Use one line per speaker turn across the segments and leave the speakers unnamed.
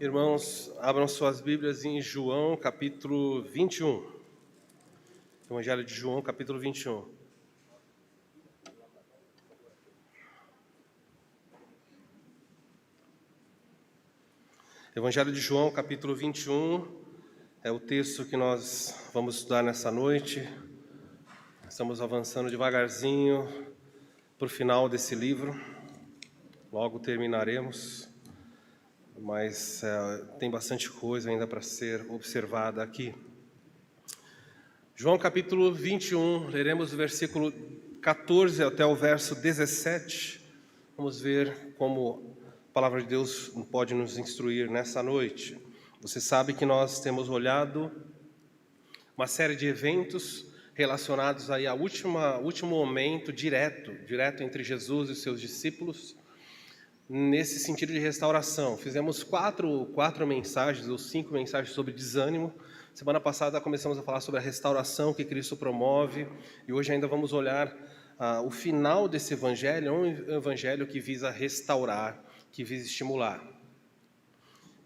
Irmãos, abram suas Bíblias em João, capítulo 21. Evangelho de João, capítulo 21. Evangelho de João, capítulo 21, é o texto que nós vamos estudar nessa noite. Estamos avançando devagarzinho para o final desse livro. Logo terminaremos, mas tem bastante coisa ainda para ser observada aqui. João capítulo 21, leremos o versículo 14 até o verso 17. Vamos ver como a palavra de Deus pode nos instruir nessa noite. Você sabe que nós temos olhado uma série de eventos relacionados aí ao último momento direto entre Jesus e seus discípulos, nesse sentido de restauração. Fizemos quatro mensagens ou 5 mensagens sobre desânimo. Semana passada começamos a falar sobre a restauração que Cristo promove, e hoje ainda vamos olhar o final desse evangelho, um evangelho que visa restaurar, que visa estimular.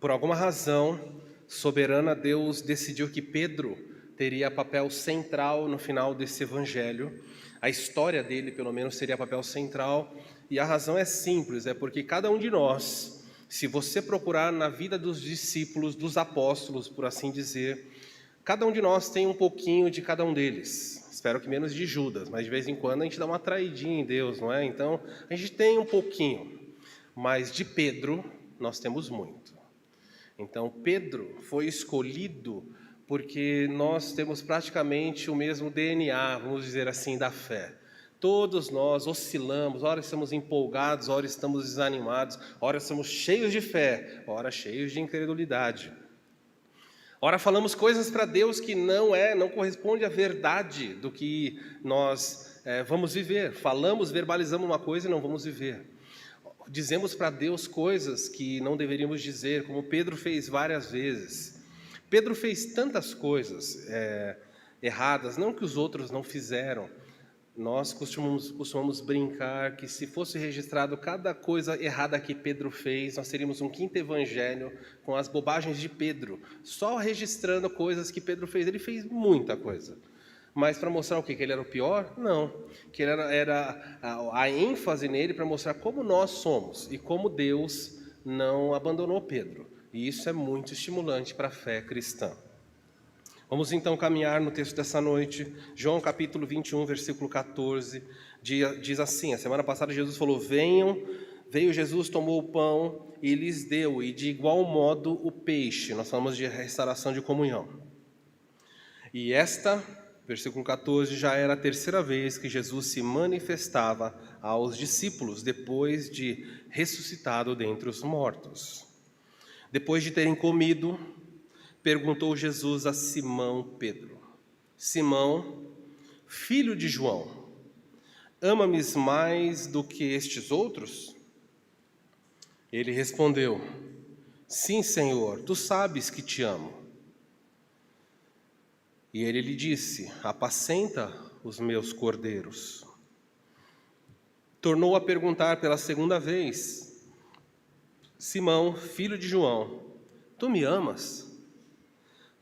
Por alguma razão soberana, Deus decidiu que Pedro teria papel central no final desse evangelho. A história dele, pelo menos, seria papel central, e a razão é simples, é porque cada um de nós, se você procurar na vida dos discípulos, dos apóstolos, por assim dizer, cada um de nós tem um pouquinho de cada um deles. Espero que menos de Judas, mas de vez em quando a gente dá uma traidinha em Deus, não é? Então, a gente tem um pouquinho, mas de Pedro nós temos muito. Então, Pedro foi escolhido porque nós temos praticamente o mesmo DNA, vamos dizer assim, da fé. Todos nós oscilamos, ora estamos empolgados, ora estamos desanimados, ora estamos cheios de fé, ora cheios de incredulidade. Ora falamos coisas para Deus que não corresponde à verdade do que nós vamos viver. Falamos, verbalizamos uma coisa e não vamos viver. Dizemos para Deus coisas que não deveríamos dizer, como Pedro fez várias vezes. Pedro fez tantas coisas erradas, não que os outros não fizeram. Nós costumamos brincar que se fosse registrado cada coisa errada que Pedro fez, nós teríamos um 5º evangelho com as bobagens de Pedro, só registrando coisas que Pedro fez. Ele fez muita coisa. Mas para mostrar o quê? Que ele era o pior? Não. Que ele era a ênfase nele para mostrar como nós somos e como Deus não abandonou Pedro. E isso é muito estimulante para a fé cristã. Vamos então caminhar no texto dessa noite. João capítulo 21, versículo 14, diz assim: a semana passada Jesus falou: veio Jesus, tomou o pão e lhes deu, e de igual modo o peixe. Nós falamos de restauração de comunhão. E versículo 14, já era a 3ª vez que Jesus se manifestava aos discípulos, depois de ressuscitado dentre os mortos. Depois de terem comido, perguntou Jesus a Simão Pedro: Simão, filho de João, ama-me mais do que estes outros? Ele respondeu: Sim, Senhor, tu sabes que te amo. E ele lhe disse: apacenta os meus cordeiros. Tornou a perguntar pela 2ª vez: Simão, filho de João, tu me amas?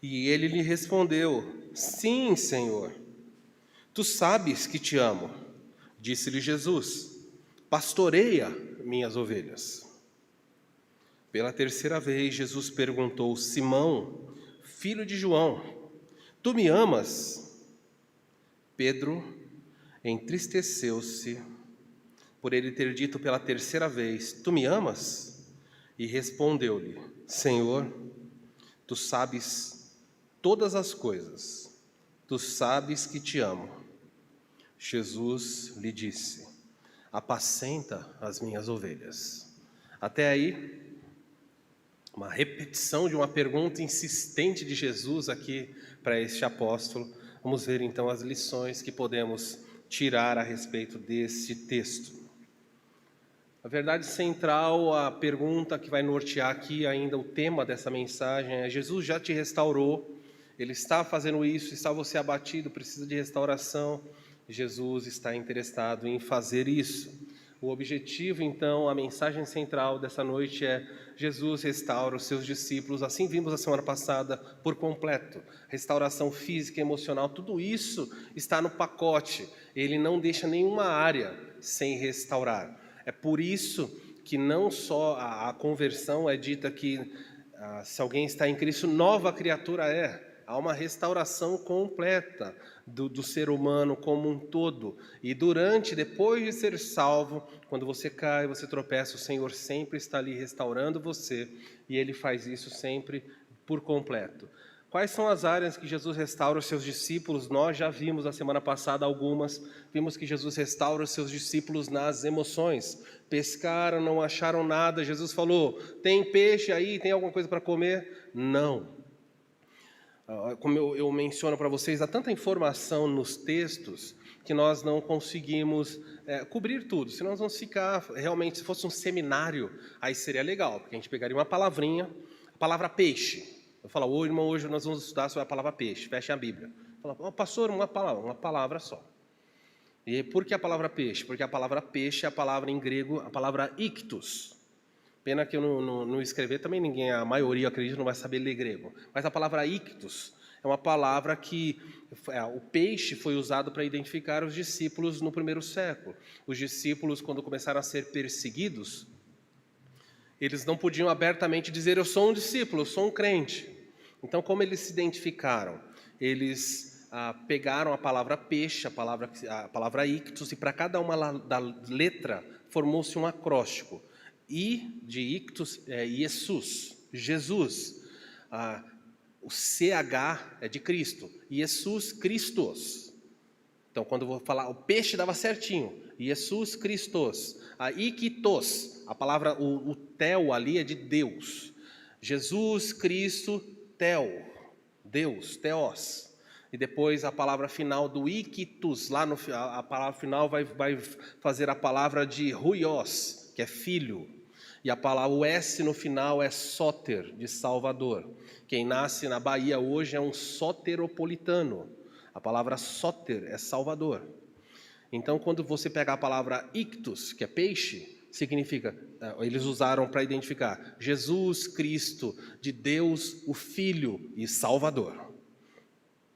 E ele lhe respondeu: Sim, Senhor, tu sabes que te amo. Disse-lhe Jesus: pastoreia minhas ovelhas. Pela 3ª vez, Jesus perguntou: Simão, filho de João, tu me amas? Pedro entristeceu-se por ele ter dito pela 3ª vez: tu me amas? E respondeu-lhe: Senhor, tu sabes todas as coisas, tu sabes que te amo. Jesus lhe disse: apacenta as minhas ovelhas. Até aí, uma repetição de uma pergunta insistente de Jesus aqui para este apóstolo. Vamos ver então as lições que podemos tirar a respeito deste texto. A verdade central, a pergunta que vai nortear aqui ainda o tema dessa mensagem é: Jesus já te restaurou, Ele está fazendo isso, está você abatido, precisa de restauração. Jesus está interessado em fazer isso. O objetivo, então, a mensagem central dessa noite é: Jesus restaura os seus discípulos, assim vimos a semana passada, por completo. Restauração física, emocional, tudo isso está no pacote. Ele não deixa nenhuma área sem restaurar. É por isso que não só a conversão é dita que se alguém está em Cristo, nova criatura é. Há uma restauração completa do ser humano como um todo. E depois de ser salvo, quando você cai, você tropeça, o Senhor sempre está ali restaurando você, e Ele faz isso sempre por completo. Quais são as áreas que Jesus restaura os seus discípulos? Nós já vimos na semana passada algumas. Vimos que Jesus restaura os seus discípulos nas emoções. Pescaram, não acharam nada. Jesus falou: tem peixe aí? Tem alguma coisa para comer? Não. Como eu menciono para vocês, há tanta informação nos textos que nós não conseguimos cobrir tudo. Se nós vamos ficar, realmente, se fosse um seminário, aí seria legal, porque a gente pegaria uma palavrinha, a palavra peixe. Eu falo: ô irmão, hoje nós vamos estudar sobre a palavra peixe, fecha a Bíblia. Fala: oh, pastor, uma palavra só. E por que a palavra peixe? Porque a palavra peixe é a palavra em grego, a palavra ictus. Pena que eu não escrever, também ninguém, a maioria, acredito, não vai saber ler grego. Mas a palavra ictus é uma palavra que o peixe foi usado para identificar os discípulos no primeiro século. Os discípulos, quando começaram a ser perseguidos, eles não podiam abertamente dizer: eu sou um discípulo, eu sou um crente. Então, como eles se identificaram? Eles pegaram a palavra peixe, a palavra ictus, e para cada uma da letra formou-se um acróstico. I de ictus é Jesus. O CH é de Cristo. Jesus Christos. Então, quando eu vou falar, o peixe dava certinho. Jesus Christos. A ikitos, a palavra, o tel ali é de Deus. Jesus Cristo, tel. Deus, teos. E depois a palavra final do ikitus, lá a palavra final vai fazer a palavra de huios, que é filho. E a palavra, o S no final é sóter, de Salvador. Quem nasce na Bahia hoje é um soteropolitano. A palavra sóter é Salvador. Então, quando você pega a palavra ictus, que é peixe, significa, eles usaram para identificar Jesus Cristo, de Deus, o Filho e Salvador.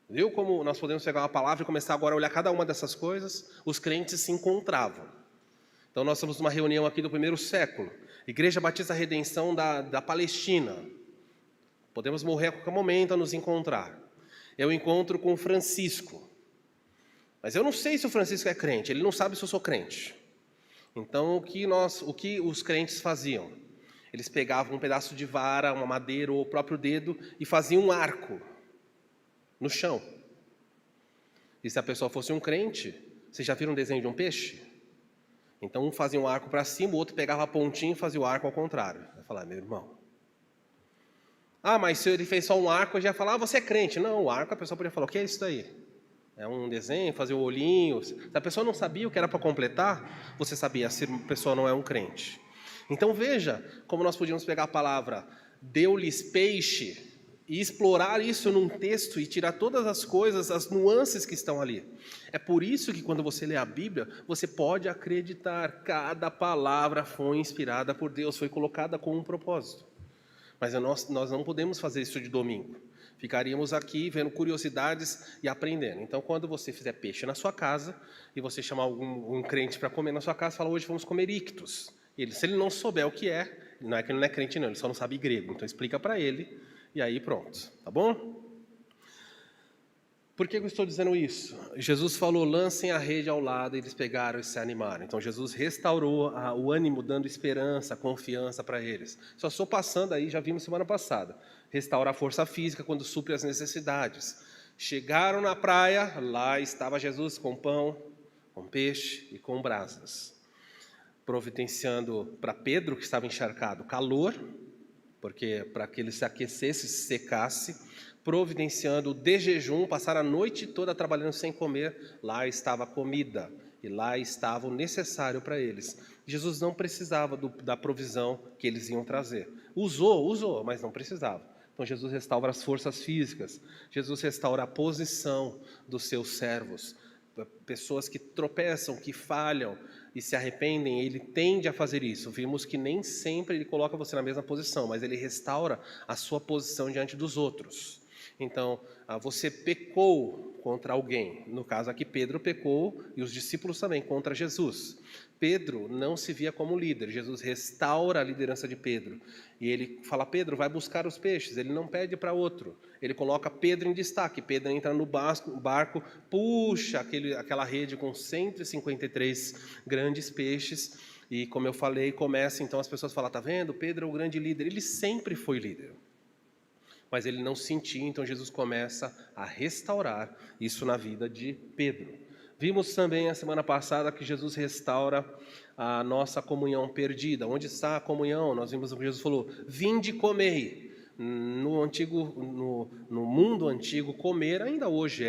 Viu como nós podemos pegar uma palavra e começar agora a olhar cada uma dessas coisas? Os crentes se encontravam. Então, nós estamos numa reunião aqui do primeiro século. Igreja Batista Redenção da Palestina. Podemos morrer a qualquer momento a nos encontrar. Eu encontro com Francisco. Mas eu não sei se o Francisco é crente. Ele não sabe se eu sou crente. Então, o que os crentes faziam? Eles pegavam um pedaço de vara, uma madeira ou o próprio dedo e faziam um arco no chão. E se a pessoa fosse um crente, vocês já viram um desenho de um peixe? Então, um fazia um arco para cima, o outro pegava a pontinha e fazia o arco ao contrário. Vai falar: meu irmão. Mas se ele fez só um arco, eu já ia falar: você é crente. Não, o arco, a pessoa podia falar: o que é isso daí? É um desenho, fazer o olhinho. Se a pessoa não sabia o que era para completar, você sabia se a pessoa não é um crente. Então, veja como nós podíamos pegar a palavra deu-lhes peixe e explorar isso num texto e tirar todas as coisas, as nuances que estão ali. É por isso que quando você lê a Bíblia, você pode acreditar, cada palavra foi inspirada por Deus, foi colocada com um propósito. Mas nós não podemos fazer isso de domingo. Ficaríamos aqui vendo curiosidades e aprendendo. Então, quando você fizer peixe na sua casa e você chamar um crente para comer na sua casa, fala: hoje vamos comer ictus. Se ele não souber o que é, não é que ele não é crente não, ele só não sabe grego. Então, explica para ele. E aí pronto, tá bom? Por que eu estou dizendo isso? Jesus falou: lancem a rede ao lado, e eles pegaram e se animaram. Então Jesus restaurou o ânimo, dando esperança, confiança para eles. Só estou passando aí, já vimos semana passada. Restaura a força física quando supre as necessidades. Chegaram na praia, lá estava Jesus com pão, com peixe e com brasas. Providenciando para Pedro, que estava encharcado, calor, porque para que ele se aquecesse, se secasse, providenciando de jejum, passar a noite toda trabalhando sem comer, lá estava a comida, e lá estava o necessário para eles. Jesus não precisava da provisão que eles iam trazer. Usou, mas não precisava. Então Jesus restaura as forças físicas, Jesus restaura a posição dos seus servos, pessoas que tropeçam, que falham, e se arrependem, ele tende a fazer isso. Vimos que nem sempre ele coloca você na mesma posição, mas ele restaura a sua posição diante dos outros. Então, você pecou contra alguém. No caso aqui, Pedro pecou e os discípulos também contra Jesus. Pedro não se via como líder. Jesus restaura a liderança de Pedro. E ele fala, Pedro, vai buscar os peixes. Ele não pede para outro. Ele coloca Pedro em destaque. Pedro entra no barco, puxa aquela rede com 153 grandes peixes. E como eu falei, começa então as pessoas falam, tá vendo? Pedro é o grande líder. Ele sempre foi líder. Mas ele não sentia, então Jesus começa a restaurar isso na vida de Pedro. Vimos também a semana passada que Jesus restaura a nossa comunhão perdida. Onde está a comunhão? Nós vimos o que Jesus falou, vinde e comei. No mundo antigo, comer ainda hoje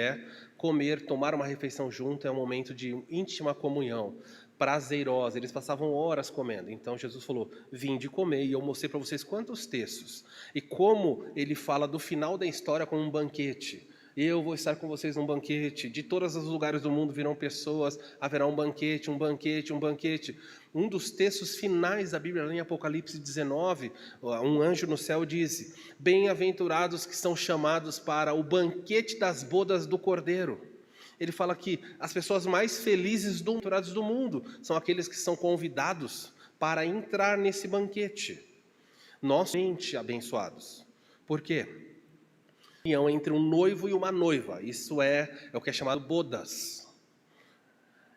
comer, tomar uma refeição junto é um momento de íntima comunhão, prazerosa. Eles passavam horas comendo. Então Jesus falou, vinde comer, e eu mostrei para vocês quantos textos. E como ele fala do final da história como um banquete. Eu vou estar com vocês num banquete, de todos os lugares do mundo virão pessoas, haverá um banquete, um banquete, um banquete. Um dos textos finais da Bíblia, lá em Apocalipse 19, um anjo no céu diz, bem-aventurados que são chamados para o banquete das bodas do Cordeiro. Ele fala que as pessoas mais felizes do mundo são aqueles que são convidados para entrar nesse banquete. Nós somos abençoados. Por quê? União entre um noivo e uma noiva. Isso é o que é chamado bodas.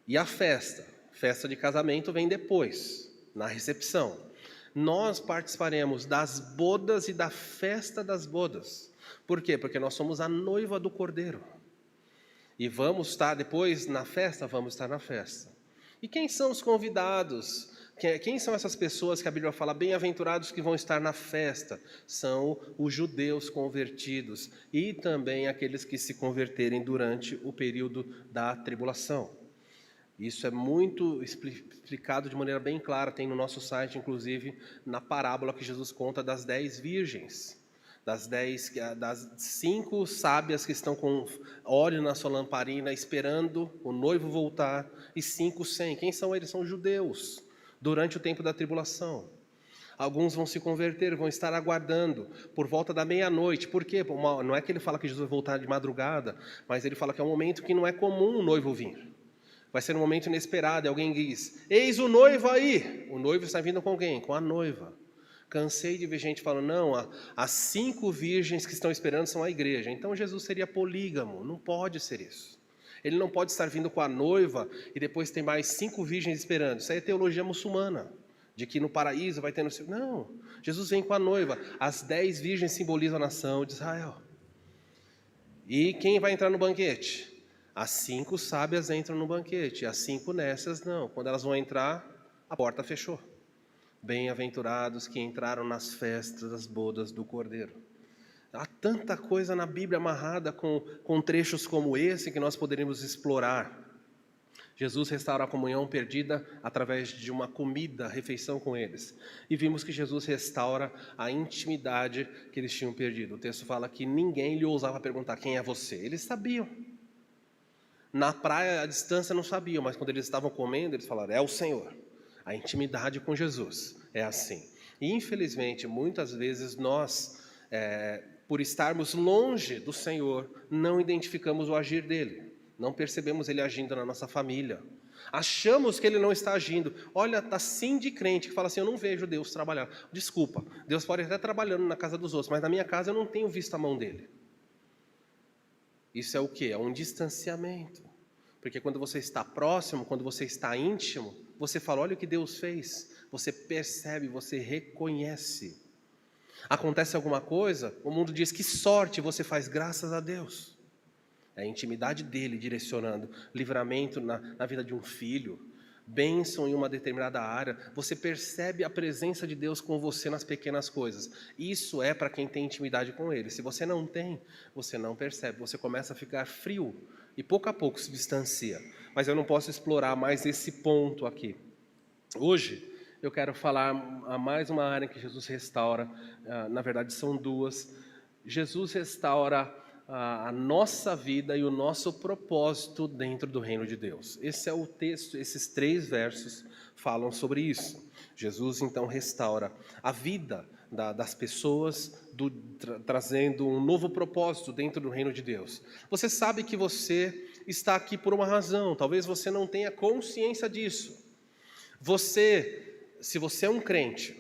E a festa de casamento vem depois, na recepção. Nós participaremos das bodas e da festa das bodas. Por quê? Porque nós somos a noiva do Cordeiro. E vamos estar depois na festa? Vamos estar na festa. E quem são os convidados? Quem são essas pessoas que a Bíblia fala, bem-aventurados que vão estar na festa? São os judeus convertidos e também aqueles que se converterem durante o período da tribulação. Isso é muito explicado de maneira bem clara, tem no nosso site, inclusive, na parábola que Jesus conta das 10 virgens. Das 5 sábias que estão com óleo na sua lamparina, esperando o noivo voltar, e 5 sem. Quem são eles? São os judeus. Durante o tempo da tribulação. Alguns vão se converter, vão estar aguardando por volta da meia-noite. Por quê? Não é que ele fala que Jesus vai voltar de madrugada, mas ele fala que é um momento que não é comum o noivo vir. Vai ser um momento inesperado, e alguém diz, eis o noivo aí. O noivo está vindo com quem? Com a noiva. Cansei de ver gente falando, não, as 5 virgens que estão esperando são a igreja. Então Jesus seria polígamo, não pode ser isso. Ele não pode estar vindo com a noiva e depois tem mais 5 virgens esperando. Isso aí é teologia muçulmana, de que no paraíso vai ter... Não, Jesus vem com a noiva. As 10 virgens simbolizam a nação de Israel. E quem vai entrar no banquete? As 5 sábias entram no banquete, as 5 nécias não. Quando elas vão entrar, a porta fechou. Bem-aventurados que entraram nas festas das bodas do Cordeiro. Há tanta coisa na Bíblia amarrada com trechos como esse que nós poderíamos explorar. Jesus restaura a comunhão perdida através de uma comida, refeição com eles. E vimos que Jesus restaura a intimidade que eles tinham perdido. O texto fala que ninguém lhe ousava perguntar quem é você. Eles sabiam. Na praia, à distância, não sabiam, mas quando eles estavam comendo, eles falaram, é o Senhor. A intimidade com Jesus é assim. E infelizmente, muitas vezes nós... por estarmos longe do Senhor, não identificamos o agir dele, não percebemos ele agindo na nossa família, achamos que ele não está agindo. Olha, está sim de crente que fala assim, eu não vejo Deus trabalhar. Desculpa, Deus pode estar trabalhando na casa dos outros, mas na minha casa eu não tenho visto a mão dele. Isso é o quê? É um distanciamento, porque quando você está próximo, quando você está íntimo, você fala, olha o que Deus fez, você percebe, você reconhece. Acontece alguma coisa, o mundo diz, que sorte, você faz, graças a Deus. É a intimidade dele direcionando, livramento na vida de um filho, bênção em uma determinada área. Você percebe a presença de Deus com você nas pequenas coisas. Isso é para quem tem intimidade com ele. Se você não tem, você não percebe, você começa a ficar frio e pouco a pouco se distancia. Mas eu não posso explorar mais esse ponto aqui. Hoje, eu quero falar a mais uma área que Jesus restaura, na verdade são 2. Jesus restaura a nossa vida e o nosso propósito dentro do reino de Deus. Esse é o texto, esses 3 versos falam sobre isso. Jesus então restaura a vida das pessoas, trazendo um novo propósito dentro do reino de Deus. Você sabe que você está aqui por uma razão, talvez você não tenha consciência disso. Se você é um crente,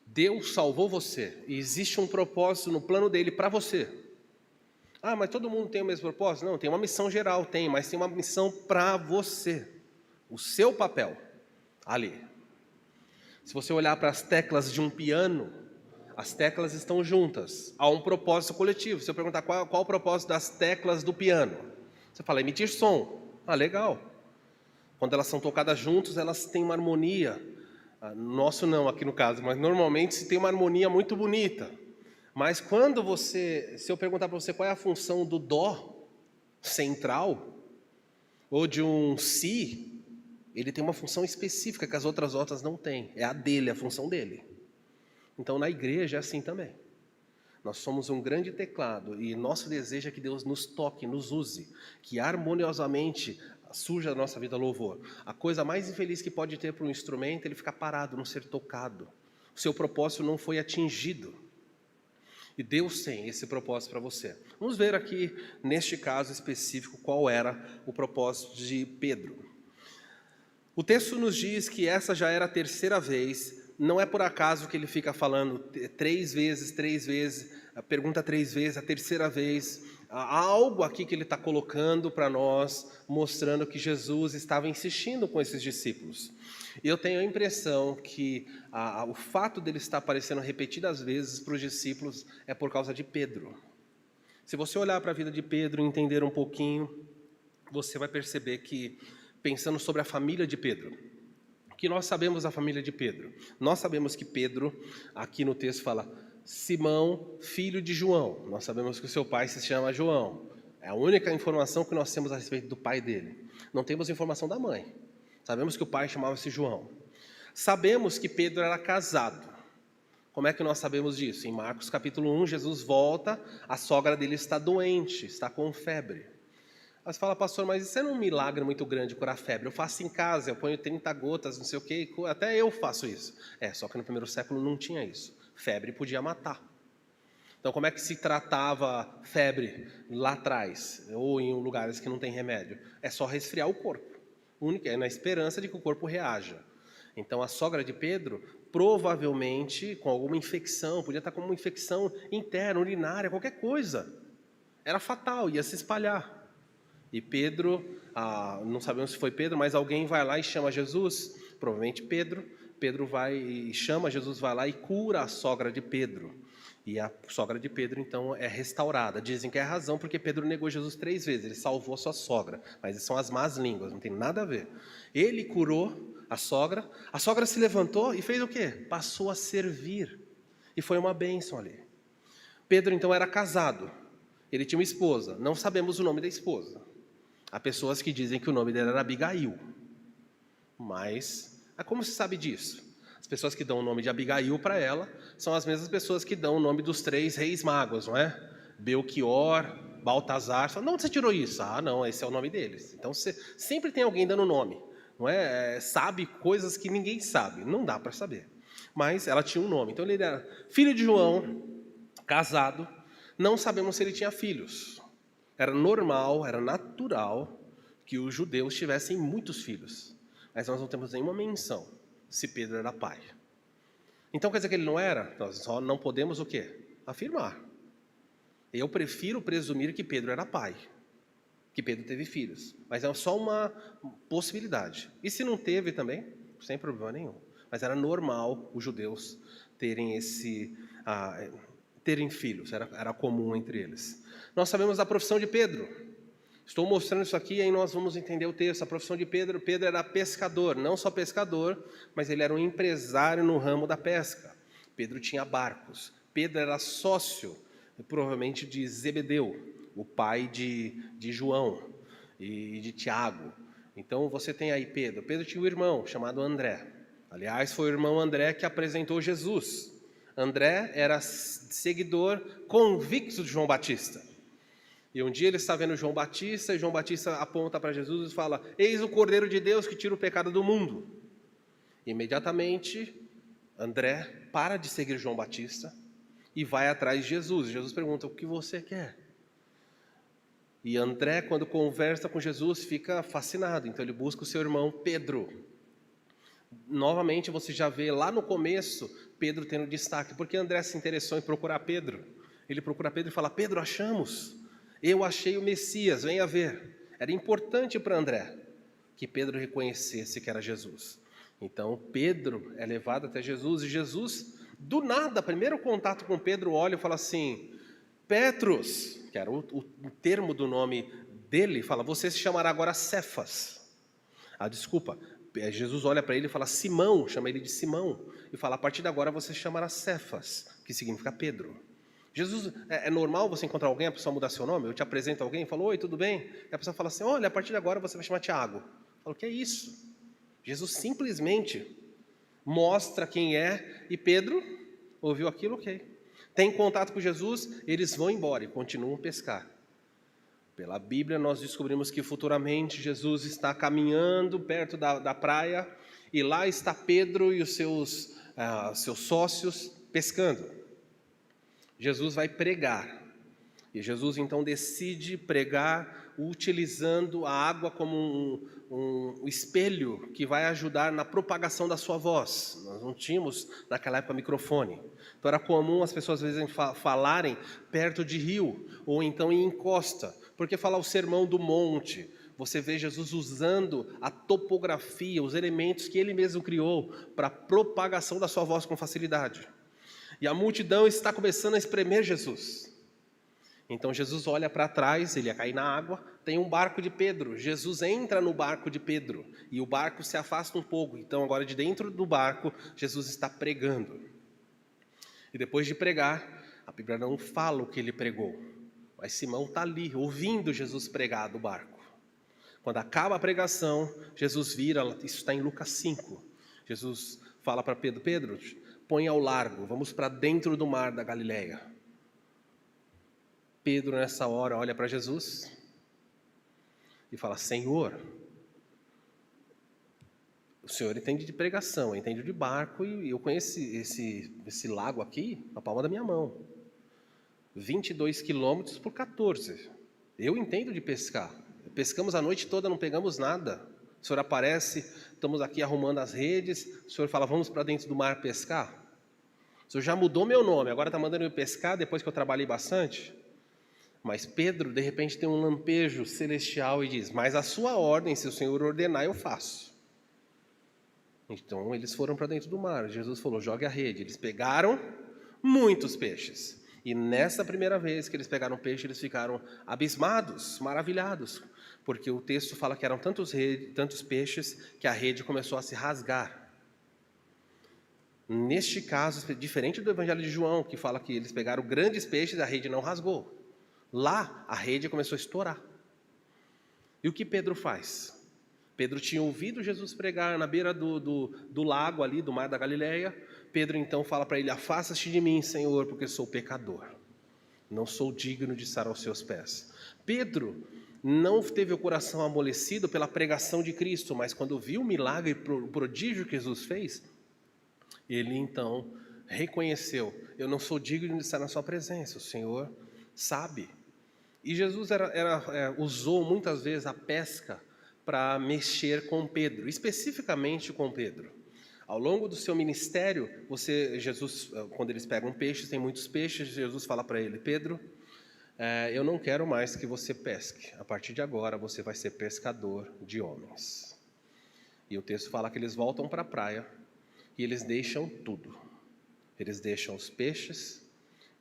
Deus salvou você e existe um propósito no plano dele para você. Ah, mas todo mundo tem o mesmo propósito? Não, tem uma missão geral, mas tem uma missão para você. O seu papel ali. Se você olhar para as teclas de um piano, as teclas estão juntas. Há um propósito coletivo. Se eu perguntar qual o propósito das teclas do piano, você fala, emitir som. Ah, legal. Quando elas são tocadas juntas, elas têm uma harmonia. Nosso não, aqui no caso, mas normalmente se tem uma harmonia muito bonita. Mas quando se eu perguntar para você qual é a função do dó central, ou de um si, ele tem uma função específica que as outras notas não têm. É a dele, a função dele. Então na igreja é assim também. Nós somos um grande teclado e nosso desejo é que Deus nos toque, nos use, que harmoniosamente surja a nossa vida louvor. A coisa mais infeliz que pode ter para um instrumento é ele ficar parado, não ser tocado. O seu propósito não foi atingido. E Deus tem esse propósito para você. Vamos ver aqui, neste caso específico, qual era o propósito de Pedro. O texto nos diz que essa já era a 3ª vez, não é por acaso que ele fica falando 3 vezes, pergunta 3 vezes, a 3ª vez. Há algo aqui que ele está colocando para nós, mostrando que Jesus estava insistindo com esses discípulos. E eu tenho a impressão que o fato dele estar aparecendo repetidas vezes para os discípulos é por causa de Pedro. Se você olhar para a vida de Pedro e entender um pouquinho, você vai perceber que, pensando sobre a família de Pedro, o que nós sabemos da família de Pedro? Nós sabemos que Pedro, aqui no texto fala, Simão, filho de João. Nós sabemos que o seu pai se chama João. É a única informação que nós temos a respeito do pai dele. Não temos informação da mãe. Sabemos que o pai chamava-se João. Sabemos que Pedro era casado. Como é que nós sabemos disso? Em Marcos capítulo 1, Jesus volta, a sogra dele está doente, está com febre. Aí você fala, pastor, mas isso é um milagre muito grande curar febre. Eu faço em casa, eu ponho 30 gotas, não sei o quê, até eu faço isso. Só que no primeiro século não tinha isso. Febre podia matar. Então como é que se tratava febre lá atrás, ou em lugares que não tem remédio? É só resfriar o corpo. É na esperança de que o corpo reaja. Então a sogra de Pedro, provavelmente com alguma infecção, podia estar com uma infecção interna, urinária, qualquer coisa. Era fatal, ia se espalhar. E Pedro, não sabemos se foi Pedro, mas alguém vai lá e chama Jesus, provavelmente Pedro. Pedro vai e chama, Jesus vai lá e cura a sogra de Pedro. E a sogra de Pedro, então, é restaurada. Dizem que é a razão porque Pedro negou Jesus 3 vezes. Ele salvou a sua sogra. Mas são as más línguas, não tem nada a ver. Ele curou a sogra se levantou e fez o quê? Passou a servir. E foi uma bênção ali. Pedro, então, era casado. Ele tinha uma esposa. Não sabemos o nome da esposa. Há pessoas que dizem que o nome dela era Abigail. Mas, como se sabe disso? As pessoas que dão o nome de Abigail para ela são as mesmas pessoas que dão o nome dos 3 reis magos, não é? Belchior, Baltazar. Você fala, não, onde você tirou isso? Não, esse é o nome deles. Então, sempre tem alguém dando nome, não é? Sabe coisas que ninguém sabe, não dá para saber. Mas ela tinha um nome. Então, ele era filho de João, casado. Não sabemos se ele tinha filhos. Era normal, era natural que os judeus tivessem muitos filhos. Mas nós não temos nenhuma menção se Pedro era pai. Então quer dizer que ele não era? Nós só não podemos o quê? Afirmar. Eu prefiro presumir que Pedro era pai. Que Pedro teve filhos. Mas é só uma possibilidade. E se não teve também, sem problema nenhum. Mas era normal os judeus terem terem filhos. Era comum entre eles. Nós sabemos da profissão de Pedro. Estou mostrando isso aqui e aí nós vamos entender o texto. A profissão de Pedro. Pedro era pescador, não só pescador, mas ele era um empresário no ramo da pesca. Pedro tinha barcos. Pedro era sócio, provavelmente, de Zebedeu, o pai de João e de Tiago. Então você tem aí Pedro. Pedro tinha um irmão chamado André. Aliás, foi o irmão André que apresentou Jesus. André era seguidor convicto de João Batista. E um dia ele está vendo João Batista, e João Batista aponta para Jesus e fala: eis o Cordeiro de Deus que tira o pecado do mundo. E imediatamente, André para de seguir João Batista e vai atrás de Jesus. Jesus pergunta: o que você quer? E André, quando conversa com Jesus, fica fascinado. Então ele busca o seu irmão Pedro. Novamente você já vê lá no começo Pedro tendo destaque, porque André se interessou em procurar Pedro. Ele procura Pedro e fala: Pedro, achamos, eu achei o Messias, venha ver. Era importante para André que Pedro reconhecesse que era Jesus. Então Pedro é levado até Jesus, e Jesus, do nada, primeiro contato com Pedro, olha e fala assim: Petros, que era o termo do nome dele, fala: você se chamará agora Cefas. Jesus olha para ele e fala: Simão, chama ele de Simão, e fala: a partir de agora você se chamará Cefas, que significa Pedro. Jesus, é normal você encontrar alguém, a pessoa mudar seu nome? Eu te apresento alguém, falo: oi, tudo bem? E a pessoa fala assim: olha, a partir de agora você vai chamar Tiago. Eu falo: o que é isso? Jesus simplesmente mostra quem é, e Pedro ouviu aquilo, ok. Tem contato com Jesus, eles vão embora e continuam a pescar. Pela Bíblia nós descobrimos que futuramente Jesus está caminhando perto da praia, e lá está Pedro e os seus sócios pescando. Jesus vai pregar, e Jesus então decide pregar utilizando a água como um espelho que vai ajudar na propagação da sua voz. Nós não tínhamos naquela época microfone, então era comum as pessoas às vezes falarem perto de rio, ou então em encosta, porque falar o sermão do monte, você vê Jesus usando a topografia, os elementos que ele mesmo criou para a propagação da sua voz com facilidade. E a multidão está começando a espremer Jesus. Então Jesus olha para trás, ele ia cair na água, tem um barco de Pedro. Jesus entra no barco de Pedro e o barco se afasta um pouco. Então agora de dentro do barco, Jesus está pregando. E depois de pregar, a Bíblia não fala o que ele pregou, mas Simão está ali, ouvindo Jesus pregar do barco. Quando acaba a pregação, Jesus vira, isso está em Lucas 5. Jesus fala para Pedro: Pedro, põe ao largo, vamos para dentro do mar da Galileia. Pedro nessa hora olha para Jesus e fala: Senhor, o Senhor entende de pregação, entende de barco, e eu conheço esse lago aqui na palma da minha mão. 22 quilômetros por 14. Eu entendo de pescar. Pescamos a noite toda, não pegamos nada. O Senhor aparece, estamos aqui arrumando as redes, o Senhor fala: vamos para dentro do mar pescar? O Senhor já mudou meu nome, agora está mandando eu pescar depois que eu trabalhei bastante? Mas Pedro, de repente, tem um lampejo celestial e diz: mas a sua ordem, se o Senhor ordenar, eu faço. Então eles foram para dentro do mar. Jesus falou: jogue a rede. Eles pegaram muitos peixes. E nessa primeira vez que eles pegaram peixe, eles ficaram abismados, maravilhados, porque o texto fala que eram tantos peixes que a rede começou a se rasgar. Neste caso, diferente do Evangelho de João, que fala que eles pegaram grandes peixes e a rede não rasgou. Lá, a rede começou a estourar. E o que Pedro faz? Pedro tinha ouvido Jesus pregar na beira do lago ali, do mar da Galileia. Pedro então fala para ele: afasta-te de mim, Senhor, porque sou pecador. Não sou digno de estar aos seus pés. Pedro não teve o coração amolecido pela pregação de Cristo, mas quando viu o milagre e o prodígio que Jesus fez, ele então reconheceu: eu não sou digno de estar na sua presença, o Senhor sabe. E Jesus usou muitas vezes a pesca para mexer com Pedro, especificamente com Pedro. Ao longo do seu ministério, Jesus, quando eles pegam peixes, tem muitos peixes, Jesus fala para ele: Pedro, eu não quero mais que você pesque, a partir de agora você vai ser pescador de homens. E o texto fala que eles voltam para a praia e eles deixam tudo. Eles deixam os peixes,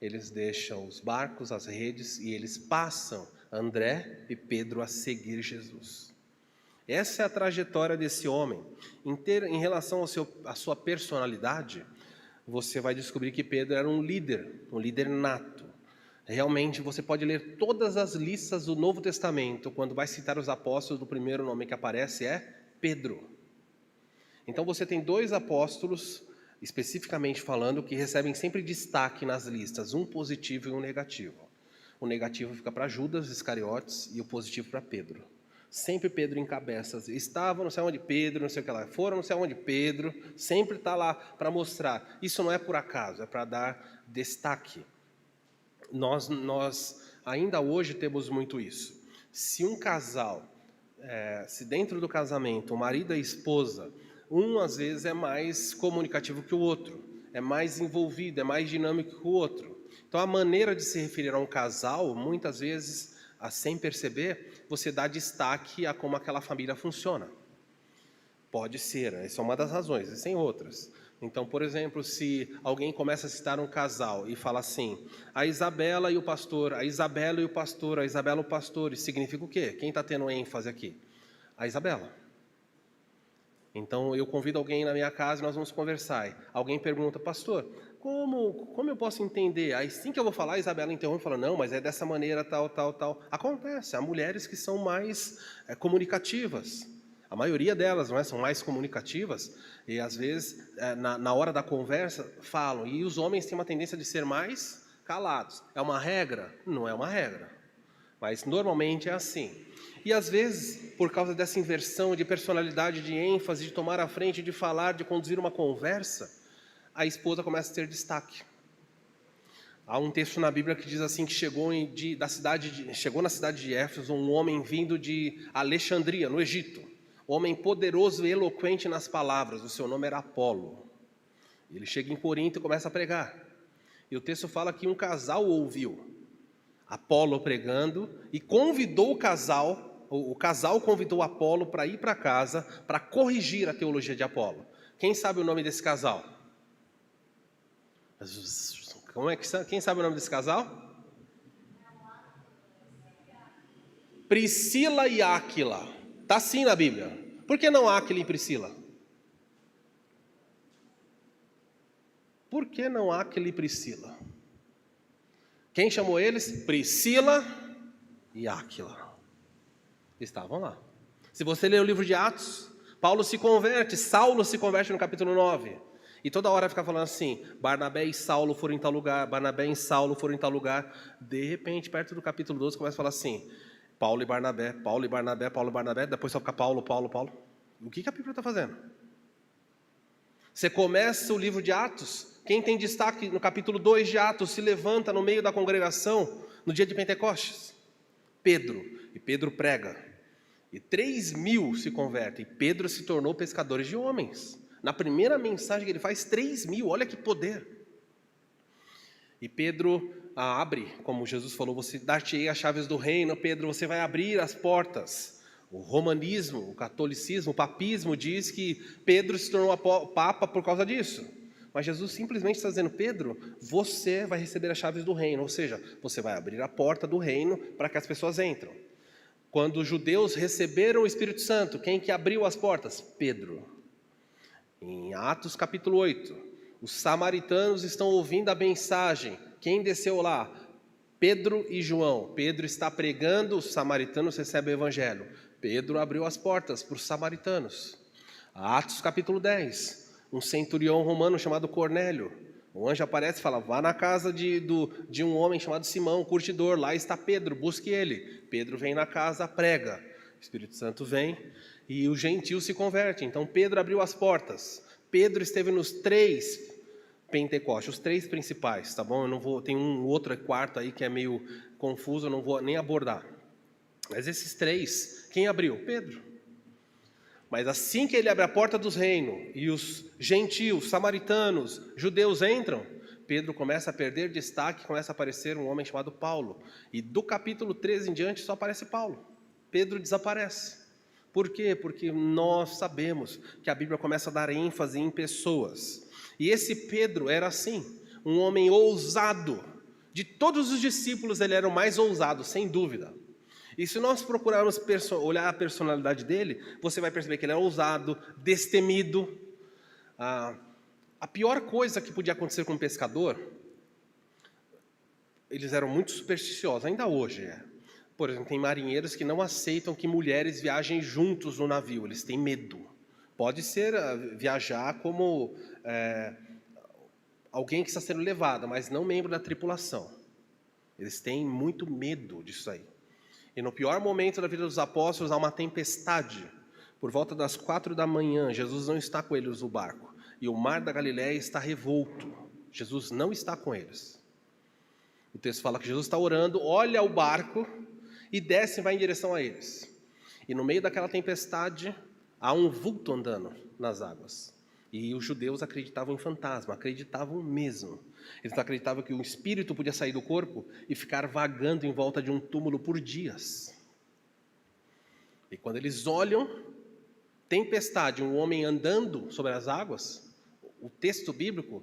eles deixam os barcos, as redes, e eles passam André e Pedro a seguir Jesus. Essa é a trajetória desse homem. Em relação à sua personalidade, você vai descobrir que Pedro era um líder nato. Realmente, você pode ler todas as listas do Novo Testamento, quando vai citar os apóstolos, o primeiro nome que aparece é Pedro. Então você tem dois apóstolos, especificamente falando, que recebem sempre destaque nas listas, um positivo e um negativo. o negativo fica para Judas Iscariotes e o positivo para Pedro. Sempre Pedro encabeça. Estava não sei onde Pedro, não sei o que lá. Foram não sei onde Pedro. Sempre está lá para mostrar. Isso não é por acaso, é para dar destaque. Nós ainda hoje temos muito isso. Se um casal, se dentro do casamento, o marido e a esposa, um às vezes é mais comunicativo que o outro, é mais envolvido, é mais dinâmico que o outro. Então a maneira de se referir a um casal, muitas vezes, sem perceber, você dá destaque a como aquela família funciona. Pode ser, essa é uma das razões, existem outras. Então, por exemplo, se alguém começa a citar um casal e fala assim, a Isabela e o pastor, a Isabela e o pastor, a Isabela e o pastor, isso significa o quê? Quem está tendo ênfase aqui? A Isabela. Então, eu convido alguém na minha casa e nós vamos conversar. Alguém pergunta, pastor, como eu posso entender? Aí, assim que eu vou falar, a Isabela interrompe e fala, não, mas é dessa maneira, tal, tal, tal. Acontece, há mulheres que são mais comunicativas. A maioria delas, não é? São mais comunicativas e, às vezes, na hora da conversa, falam. E os homens têm uma tendência de ser mais calados. É uma regra? Não é uma regra. Mas, normalmente, é assim. E, às vezes, por causa dessa inversão de personalidade, de ênfase, de tomar a frente, de falar, de conduzir uma conversa, a esposa começa a ter destaque. Há um texto na Bíblia que diz assim, que chegou na cidade de Éfeso um homem vindo de Alexandria, no Egito. Homem poderoso e eloquente nas palavras, o seu nome era Apolo. Ele chega em Corinto e começa a pregar. E o texto fala que um casal ouviu Apolo pregando e convidou o casal convidou Apolo para ir para casa para corrigir a teologia de Apolo. Quem sabe o nome desse casal? Quem sabe o nome desse casal? Priscila e Áquila. Está assim na Bíblia. Por que não Áquila e Priscila? Por que não Áquila e Priscila? Quem chamou eles? Priscila e Áquila. Estavam lá. Se você ler o livro de Atos, Paulo se converte, Saulo se converte no capítulo 9. E toda hora fica falando assim, Barnabé e Saulo foram em tal lugar, Barnabé e Saulo foram em tal lugar. De repente, perto do capítulo 12, começa a falar assim, Paulo e Barnabé, Paulo e Barnabé, Paulo e Barnabé, depois só fica Paulo, Paulo, Paulo. O que a Bíblia está fazendo? Você começa o livro de Atos, quem tem destaque no capítulo 2 de Atos se levanta no meio da congregação no dia de Pentecostes? Pedro. E Pedro prega. E 3.000 se convertem. E Pedro se tornou pescador de homens. Na primeira mensagem que ele faz, 3.000, olha que poder. E Pedro abre, como Jesus falou, você dar-te-ei as chaves do reino, Pedro, você vai abrir as portas. O romanismo, o catolicismo, o papismo diz que Pedro se tornou papa por causa disso. Mas Jesus simplesmente está dizendo, Pedro, você vai receber as chaves do reino, ou seja, você vai abrir a porta do reino para que as pessoas entram. Quando os judeus receberam o Espírito Santo, quem que abriu as portas? Pedro. Em Atos capítulo 8, os samaritanos estão ouvindo a mensagem. Quem desceu lá? Pedro e João. Pedro está pregando, os samaritanos recebem o evangelho. Pedro abriu as portas para os samaritanos. Atos capítulo 10, um centurião romano chamado Cornélio. O anjo aparece e fala, vá na casa de um homem chamado Simão, curtidor, lá está Pedro, busque ele. Pedro vem na casa, prega. O Espírito Santo vem e o gentil se converte. Então Pedro abriu as portas. Pedro esteve nos 3 Pentecostes, os 3 principais, tá bom? Eu não vou, tem um outro quarto aí que é meio confuso, eu não vou nem abordar. Mas esses 3, quem abriu? Pedro. Mas assim que ele abre a porta dos reinos e os gentios, samaritanos, judeus entram, Pedro começa a perder destaque, começa a aparecer um homem chamado Paulo. E do capítulo 13 em diante só aparece Paulo. Pedro desaparece. Por quê? Porque nós sabemos que a Bíblia começa a dar ênfase em pessoas. E esse Pedro era assim, um homem ousado. De todos os discípulos, ele era o mais ousado, sem dúvida. E se nós procurarmos olhar a personalidade dele, você vai perceber que ele era ousado, destemido. A pior coisa que podia acontecer com um pescador, eles eram muito supersticiosos, ainda hoje é. Por exemplo, tem marinheiros que não aceitam que mulheres viajem juntos no navio, eles têm medo. Pode ser viajar como alguém que está sendo levado, mas não membro da tripulação. Eles têm muito medo disso aí. E no pior momento da vida dos apóstolos, há uma tempestade. Por volta das 4 da manhã, Jesus não está com eles no barco. E o mar da Galileia está revolto. Jesus não está com eles. O texto fala que Jesus está orando, olha o barco e desce e vai em direção a eles. E no meio daquela tempestade, há um vulto andando nas águas. E os judeus acreditavam em fantasma, acreditavam mesmo. Eles acreditavam que o espírito podia sair do corpo e ficar vagando em volta de um túmulo por dias. E quando eles olham, tempestade, um homem andando sobre as águas, o texto bíblico,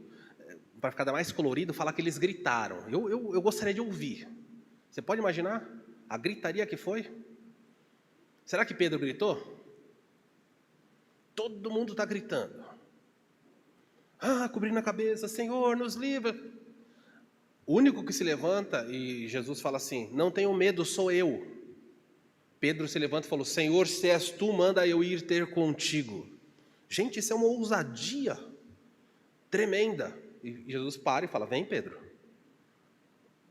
para ficar mais colorido, fala que eles gritaram. Eu gostaria de ouvir. Você pode imaginar a gritaria que foi? Será que Pedro gritou? Todo mundo está gritando. Cobrindo a cabeça, Senhor, nos livra. O único que se levanta, e Jesus fala assim, não tenham medo, sou eu. Pedro se levanta e falou, Senhor, se és tu, manda eu ir ter contigo. Gente, isso é uma ousadia tremenda. E Jesus para e fala, vem Pedro.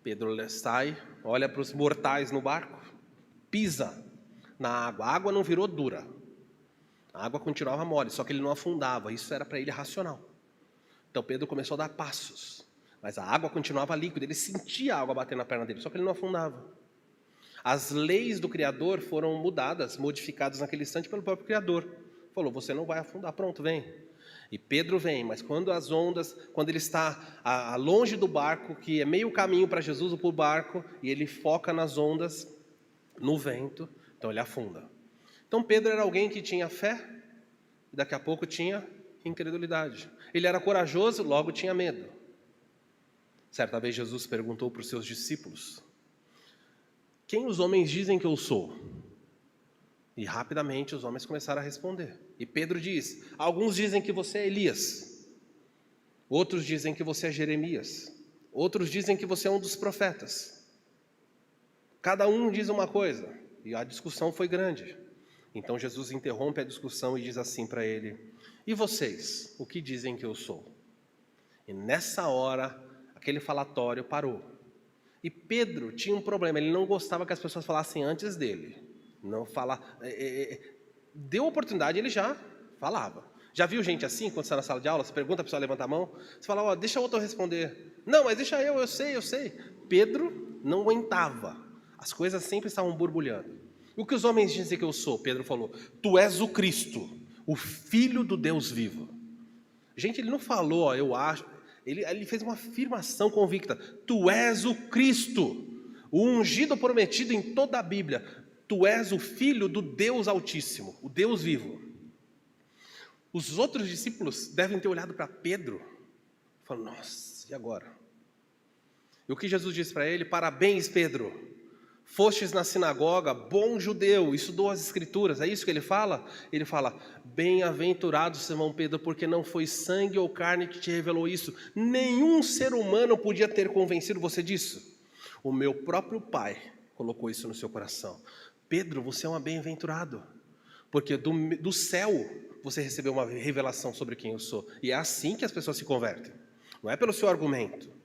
Pedro sai, olha para os mortais no barco, pisa na água. A água não virou dura. A água continuava mole, só que ele não afundava. Isso era para ele racional. Então Pedro começou a dar passos, mas a água continuava líquida, ele sentia a água bater na perna dele, só que ele não afundava. As leis do Criador foram mudadas, modificadas naquele instante pelo próprio Criador. Falou, você não vai afundar, pronto, vem. E Pedro vem, mas quando as ondas, quando ele está longe do barco, que é meio caminho para Jesus ou para o barco, e ele foca nas ondas, no vento, então ele afunda. Então Pedro era alguém que tinha fé, e daqui a pouco tinha incredulidade. Ele era corajoso, logo tinha medo. Certa vez Jesus perguntou para os seus discípulos, quem os homens dizem que eu sou? E rapidamente os homens começaram a responder. E Pedro diz, alguns dizem que você é Elias, outros dizem que você é Jeremias, outros dizem que você é um dos profetas. Cada um diz uma coisa, e a discussão foi grande. Então Jesus interrompe a discussão e diz assim para ele, e vocês, o que dizem que eu sou? E nessa hora, aquele falatório parou. E Pedro tinha um problema, ele não gostava que as pessoas falassem antes dele. Não fala, deu oportunidade, ele já falava. Já viu gente assim, quando você está na sala de aula, você pergunta, a pessoa levanta a mão, você fala, deixa o outro responder. Não, mas deixa eu sei. Pedro não aguentava, as coisas sempre estavam borbulhando. O que os homens dizem que eu sou? Pedro falou, tu és o Cristo, o Filho do Deus vivo. Gente, ele não falou, eu acho, ele fez uma afirmação convicta, tu és o Cristo, o ungido prometido em toda a Bíblia, tu és o Filho do Deus Altíssimo, o Deus vivo. Os outros discípulos devem ter olhado para Pedro, falando, nossa, e agora? E o que Jesus disse para ele? Parabéns, Pedro. Fostes na sinagoga, bom judeu, estudou as escrituras, é isso que ele fala? Ele fala, bem-aventurado Simão Pedro, porque não foi sangue ou carne que te revelou isso, nenhum ser humano podia ter convencido você disso. O meu próprio Pai colocou isso no seu coração. Pedro, você é um bem-aventurado, porque do céu você recebeu uma revelação sobre quem eu sou, e é assim que as pessoas se convertem, não é pelo seu argumento.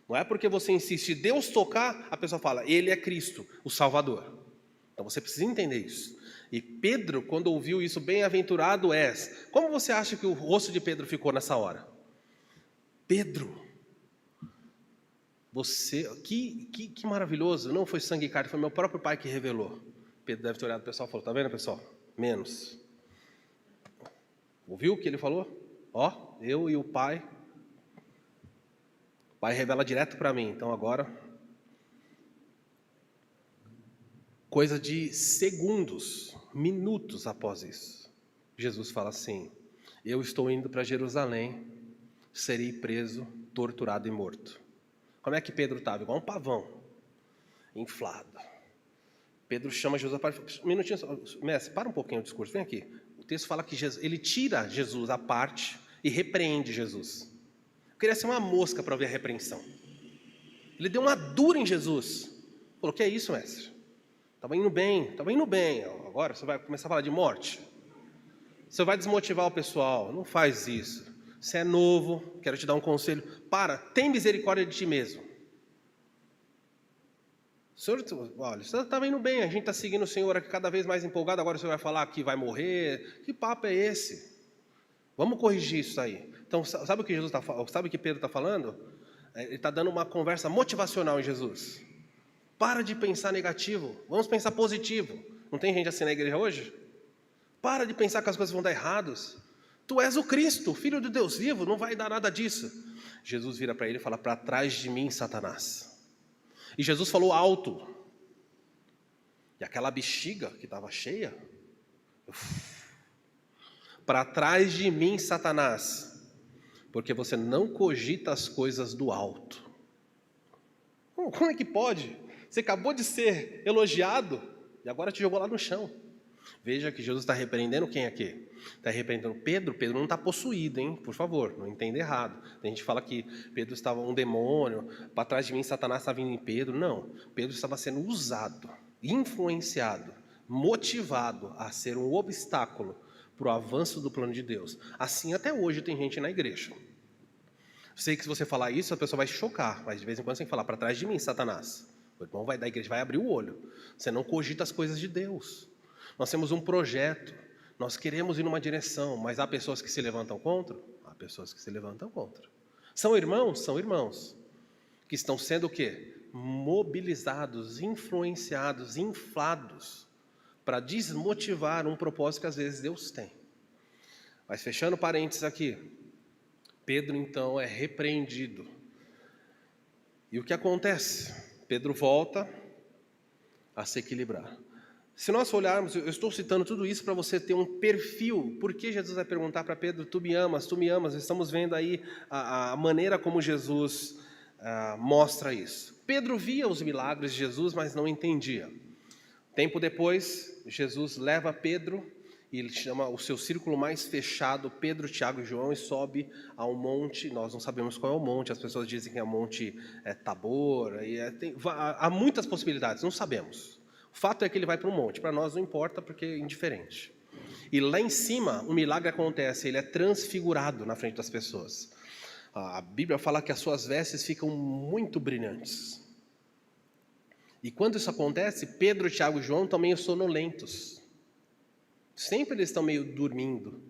Não é porque você insiste, Deus tocar, a pessoa fala, Ele é Cristo, o Salvador. Então você precisa entender isso. E Pedro, quando ouviu isso, bem-aventurado és. Como você acha que o rosto de Pedro ficou nessa hora? Pedro, você, que maravilhoso, não foi sangue e carne, foi meu próprio Pai que revelou. Pedro deve ter olhado para o pessoal e falou, tá vendo, pessoal? Menos. Ouviu o que ele falou? Eu e o Pai. O Pai revela direto para mim, então agora, coisa de segundos, minutos após isso, Jesus fala assim, eu estou indo para Jerusalém, serei preso, torturado e morto. Como é que Pedro estava? Igual um pavão, inflado. Pedro chama Jesus, um minutinho, mestre, para um pouquinho o discurso, vem aqui. O texto fala que ele tira Jesus à parte e repreende Jesus. Queria ser uma mosca para ouvir a repreensão. Ele deu uma dura em Jesus. Falou, que é isso, mestre? Estava indo bem. Agora você vai começar a falar de morte? Você vai desmotivar o pessoal. Não faz isso. Você é novo, quero te dar um conselho. Tem misericórdia de ti mesmo. Senhor, olha, você estava indo bem, a gente está seguindo o Senhor aqui cada vez mais empolgado, agora você vai falar que vai morrer. Que papo é esse? Vamos corrigir isso aí. Então, sabe o que Jesus sabe o que Pedro está falando? Ele está dando uma conversa motivacional em Jesus. Para de pensar negativo, vamos pensar positivo. Não tem gente assim na igreja hoje? Para de pensar que as coisas vão dar errados. Tu és o Cristo, Filho de Deus vivo, não vai dar nada disso. Jesus vira para ele e fala: para trás de mim, Satanás. E Jesus falou alto. E aquela bexiga que estava cheia, para trás de mim, Satanás, porque você não cogita as coisas do alto. Como é que pode? Você acabou de ser elogiado e agora te jogou lá no chão. Veja que Jesus está repreendendo quem aqui? Está repreendendo Pedro. Pedro não está possuído, hein? Por favor, não entenda errado. A gente fala que Pedro estava um demônio, para trás de mim Satanás está vindo em Pedro. Não, Pedro estava sendo usado, influenciado, motivado a ser um obstáculo para o avanço do plano de Deus. Assim até hoje tem gente na igreja. Sei que se você falar isso, a pessoa vai chocar, mas de vez em quando você tem que falar: para trás de mim, Satanás. O irmão da igreja vai abrir o olho. Você não cogita as coisas de Deus. Nós temos um projeto, nós queremos ir numa direção, mas há pessoas que se levantam contra? Há pessoas que se levantam contra. São irmãos? São irmãos. Que estão sendo o quê? Mobilizados, influenciados, inflados, para desmotivar um propósito que às vezes Deus tem. Mas fechando parênteses aqui, Pedro então é repreendido. E o que acontece? Pedro volta a se equilibrar. Se nós olharmos, eu estou citando tudo isso para você ter um perfil. Por que Jesus vai perguntar para Pedro: tu me amas, tu me amas? Estamos vendo aí a maneira como Jesus mostra isso. Pedro via os milagres de Jesus, mas não entendia. Tempo depois, Jesus leva Pedro e ele chama o seu círculo mais fechado, Pedro, Tiago e João, e sobe ao monte. Nós não sabemos qual é o monte, as pessoas dizem que é o monte Tabor, há muitas possibilidades, não sabemos. O fato é que ele vai para um monte, para nós não importa porque é indiferente. E lá em cima, um milagre acontece, ele é transfigurado na frente das pessoas. A Bíblia fala que as suas vestes ficam muito brilhantes. E quando isso acontece, Pedro, Tiago e João estão meio sonolentos. Sempre eles estão meio dormindo.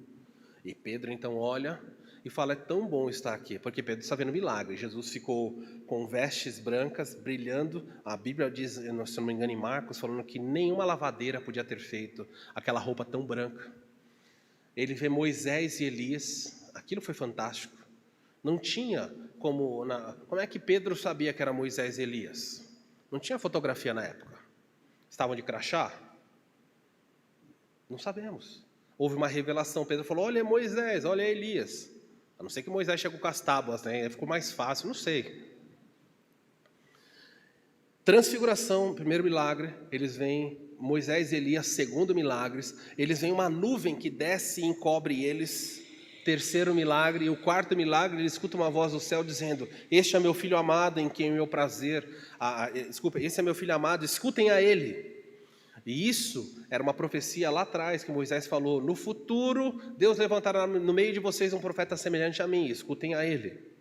E Pedro então olha e fala: é tão bom estar aqui, porque Pedro está vendo milagre. Jesus ficou com vestes brancas, brilhando. A Bíblia diz, se não me engano, em Marcos, falando que nenhuma lavadeira podia ter feito aquela roupa tão branca. Ele vê Moisés e Elias, aquilo foi fantástico. Não tinha como é que Pedro sabia que era Moisés e Elias? Não tinha fotografia na época. Estavam de crachá? Não sabemos. Houve uma revelação. Pedro falou: olha Moisés, olha Elias. A não ser que Moisés chegou com as tábuas, né? Ficou mais fácil, não sei. Transfiguração, primeiro milagre. Eles veem Moisés e Elias, segundo milagres. Eles veem uma nuvem que desce e encobre eles. Terceiro milagre. E o quarto milagre, eles escutam uma voz do céu dizendo: este é meu filho amado em quem é meu prazer. Esse é meu filho amado, escutem a ele. E isso era uma profecia lá atrás que Moisés falou: no futuro Deus levantará no meio de vocês um profeta semelhante a mim, escutem a ele.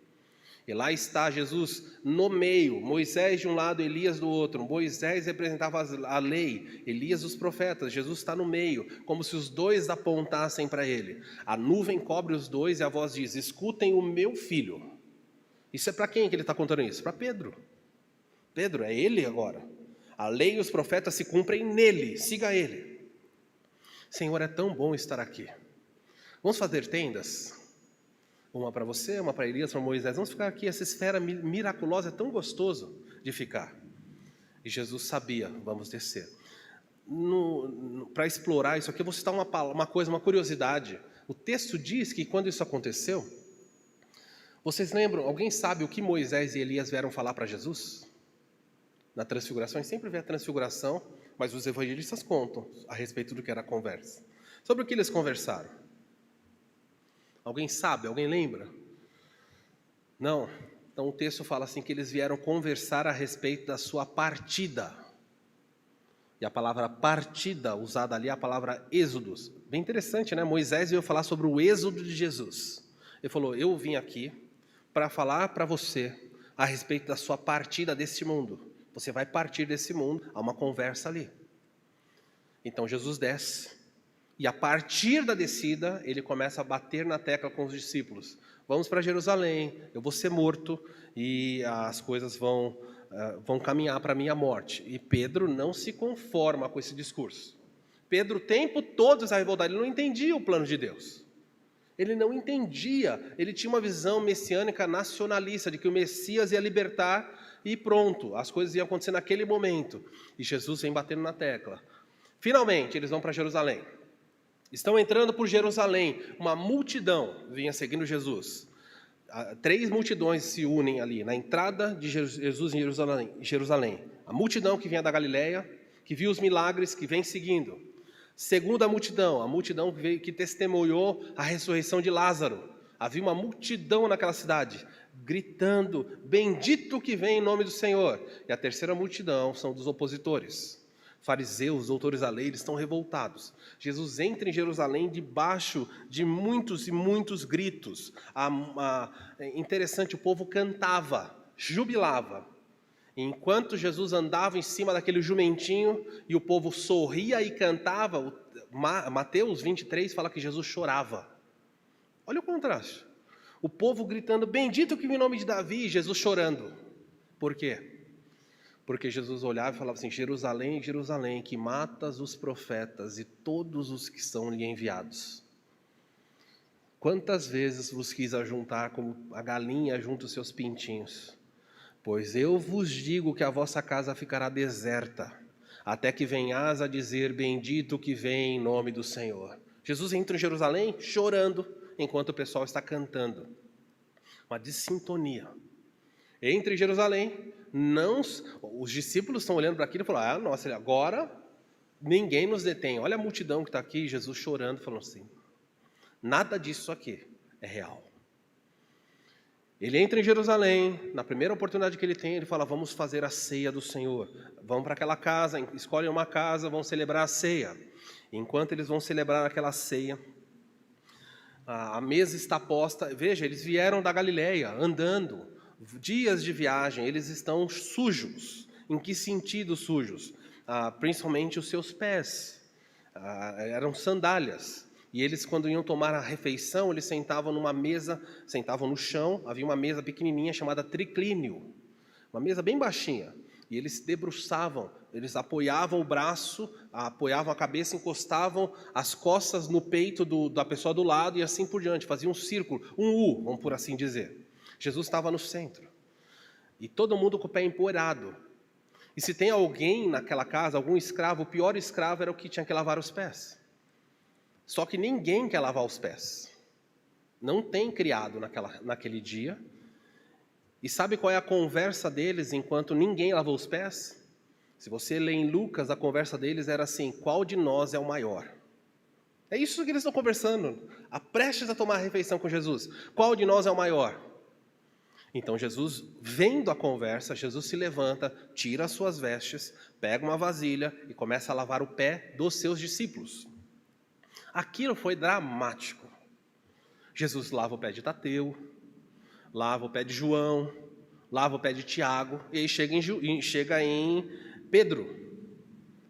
E lá está Jesus no meio, Moisés de um lado, Elias do outro. Moisés representava a lei, Elias os profetas. Jesus está no meio, como se os dois apontassem para ele. A nuvem cobre os dois e a voz diz: escutem o meu filho. Isso é para quem que ele está contando isso? Para Pedro. Pedro, é ele agora. A lei e os profetas se cumprem nele, siga ele. Senhor, é tão bom estar aqui. Vamos fazer tendas? Uma para você, uma para Elias, para Moisés. Vamos ficar aqui, essa esfera miraculosa é tão gostoso de ficar. E Jesus sabia: vamos descer. Para explorar isso aqui, eu vou citar uma curiosidade. O texto diz que quando isso aconteceu, vocês lembram, alguém sabe o que Moisés e Elias vieram falar para Jesus? Na transfiguração, a gente sempre vê a transfiguração, mas os evangelistas contam a respeito do que era a conversa. Sobre o que eles conversaram? Alguém sabe? Alguém lembra? Não? Então o texto fala assim, que eles vieram conversar a respeito da sua partida. E a palavra partida, usada ali, é a palavra êxodos. Bem interessante, né? Moisés veio falar sobre o êxodo de Jesus. Ele falou: eu vim aqui para falar para você a respeito da sua partida deste mundo. Você vai partir desse mundo, há uma conversa ali. Então Jesus desce, e a partir da descida, ele começa a bater na tecla com os discípulos. Vamos para Jerusalém, eu vou ser morto, e as coisas vão caminhar para a minha morte. E Pedro não se conforma com esse discurso. Pedro o tempo todo está revoltado, ele não entendia o plano de Deus. Ele não entendia, ele tinha uma visão messiânica nacionalista, de que o Messias ia libertar e pronto, as coisas iam acontecer naquele momento. E Jesus vem batendo na tecla. Finalmente, eles vão para Jerusalém. Estão entrando por Jerusalém, uma multidão vinha seguindo Jesus. 3 multidões se unem ali, na entrada de Jesus em Jerusalém. A multidão que vinha da Galileia, que viu os milagres, que vem seguindo. Segunda multidão, a multidão que testemunhou a ressurreição de Lázaro. Havia uma multidão naquela cidade, gritando, bendito que vem em nome do Senhor. E a terceira multidão são dos opositores. Fariseus, doutores da lei, eles estão revoltados. Jesus entra em Jerusalém debaixo de muitos e muitos gritos. Interessante, o povo cantava, jubilava. Enquanto Jesus andava em cima daquele jumentinho e o povo sorria e cantava, Mateus 23 fala que Jesus chorava. Olha o contraste. O povo gritando, bendito que vem em nome de Davi, e Jesus chorando. Por quê? Porque Jesus olhava e falava assim, Jerusalém, Jerusalém, que matas os profetas e todos os que são lhe enviados. Quantas vezes vos quis ajuntar como a galinha junta os seus pintinhos? Pois eu vos digo que a vossa casa ficará deserta, até que venhas a dizer, bendito que vem em nome do Senhor. Jesus entra em Jerusalém chorando, enquanto o pessoal está cantando. Uma dissintonia. Entra em Jerusalém, os discípulos estão olhando para aquilo e falam, nossa, agora ninguém nos detém. Olha a multidão que está aqui, Jesus chorando, falando assim, nada disso aqui é real. Ele entra em Jerusalém, na primeira oportunidade que ele tem, ele fala, vamos fazer a ceia do Senhor. Vão para aquela casa, escolhem uma casa, vão celebrar a ceia. Enquanto eles vão celebrar aquela ceia, a mesa está posta. Veja, eles vieram da Galileia, andando, dias de viagem, eles estão sujos. Em que sentido sujos? Principalmente os seus pés. Eram sandálias. E eles, quando iam tomar a refeição, eles sentavam numa mesa, sentavam no chão, havia uma mesa pequenininha chamada triclínio, uma mesa bem baixinha, e eles se debruçavam, eles apoiavam o braço, apoiavam a cabeça, encostavam as costas no peito da pessoa do lado e assim por diante, faziam um círculo, um U, vamos por assim dizer. Jesus estava no centro, e todo mundo com o pé empoeirado. E se tem alguém naquela casa, algum escravo, o pior escravo era o que tinha que lavar os pés. Só que ninguém quer lavar os pés. Não tem criado naquele dia. E sabe qual é a conversa deles enquanto ninguém lavou os pés? Se você lê em Lucas, a conversa deles era assim, qual de nós é o maior? É isso que eles estão conversando, prestes a tomar a refeição com Jesus. Qual de nós é o maior? Então Jesus, vendo a conversa, Jesus se levanta, tira as suas vestes, pega uma vasilha e começa a lavar o pé dos seus discípulos. Aquilo foi dramático. Jesus lava o pé de Tateu, lava o pé de João, lava o pé de Tiago, e aí chega em Pedro.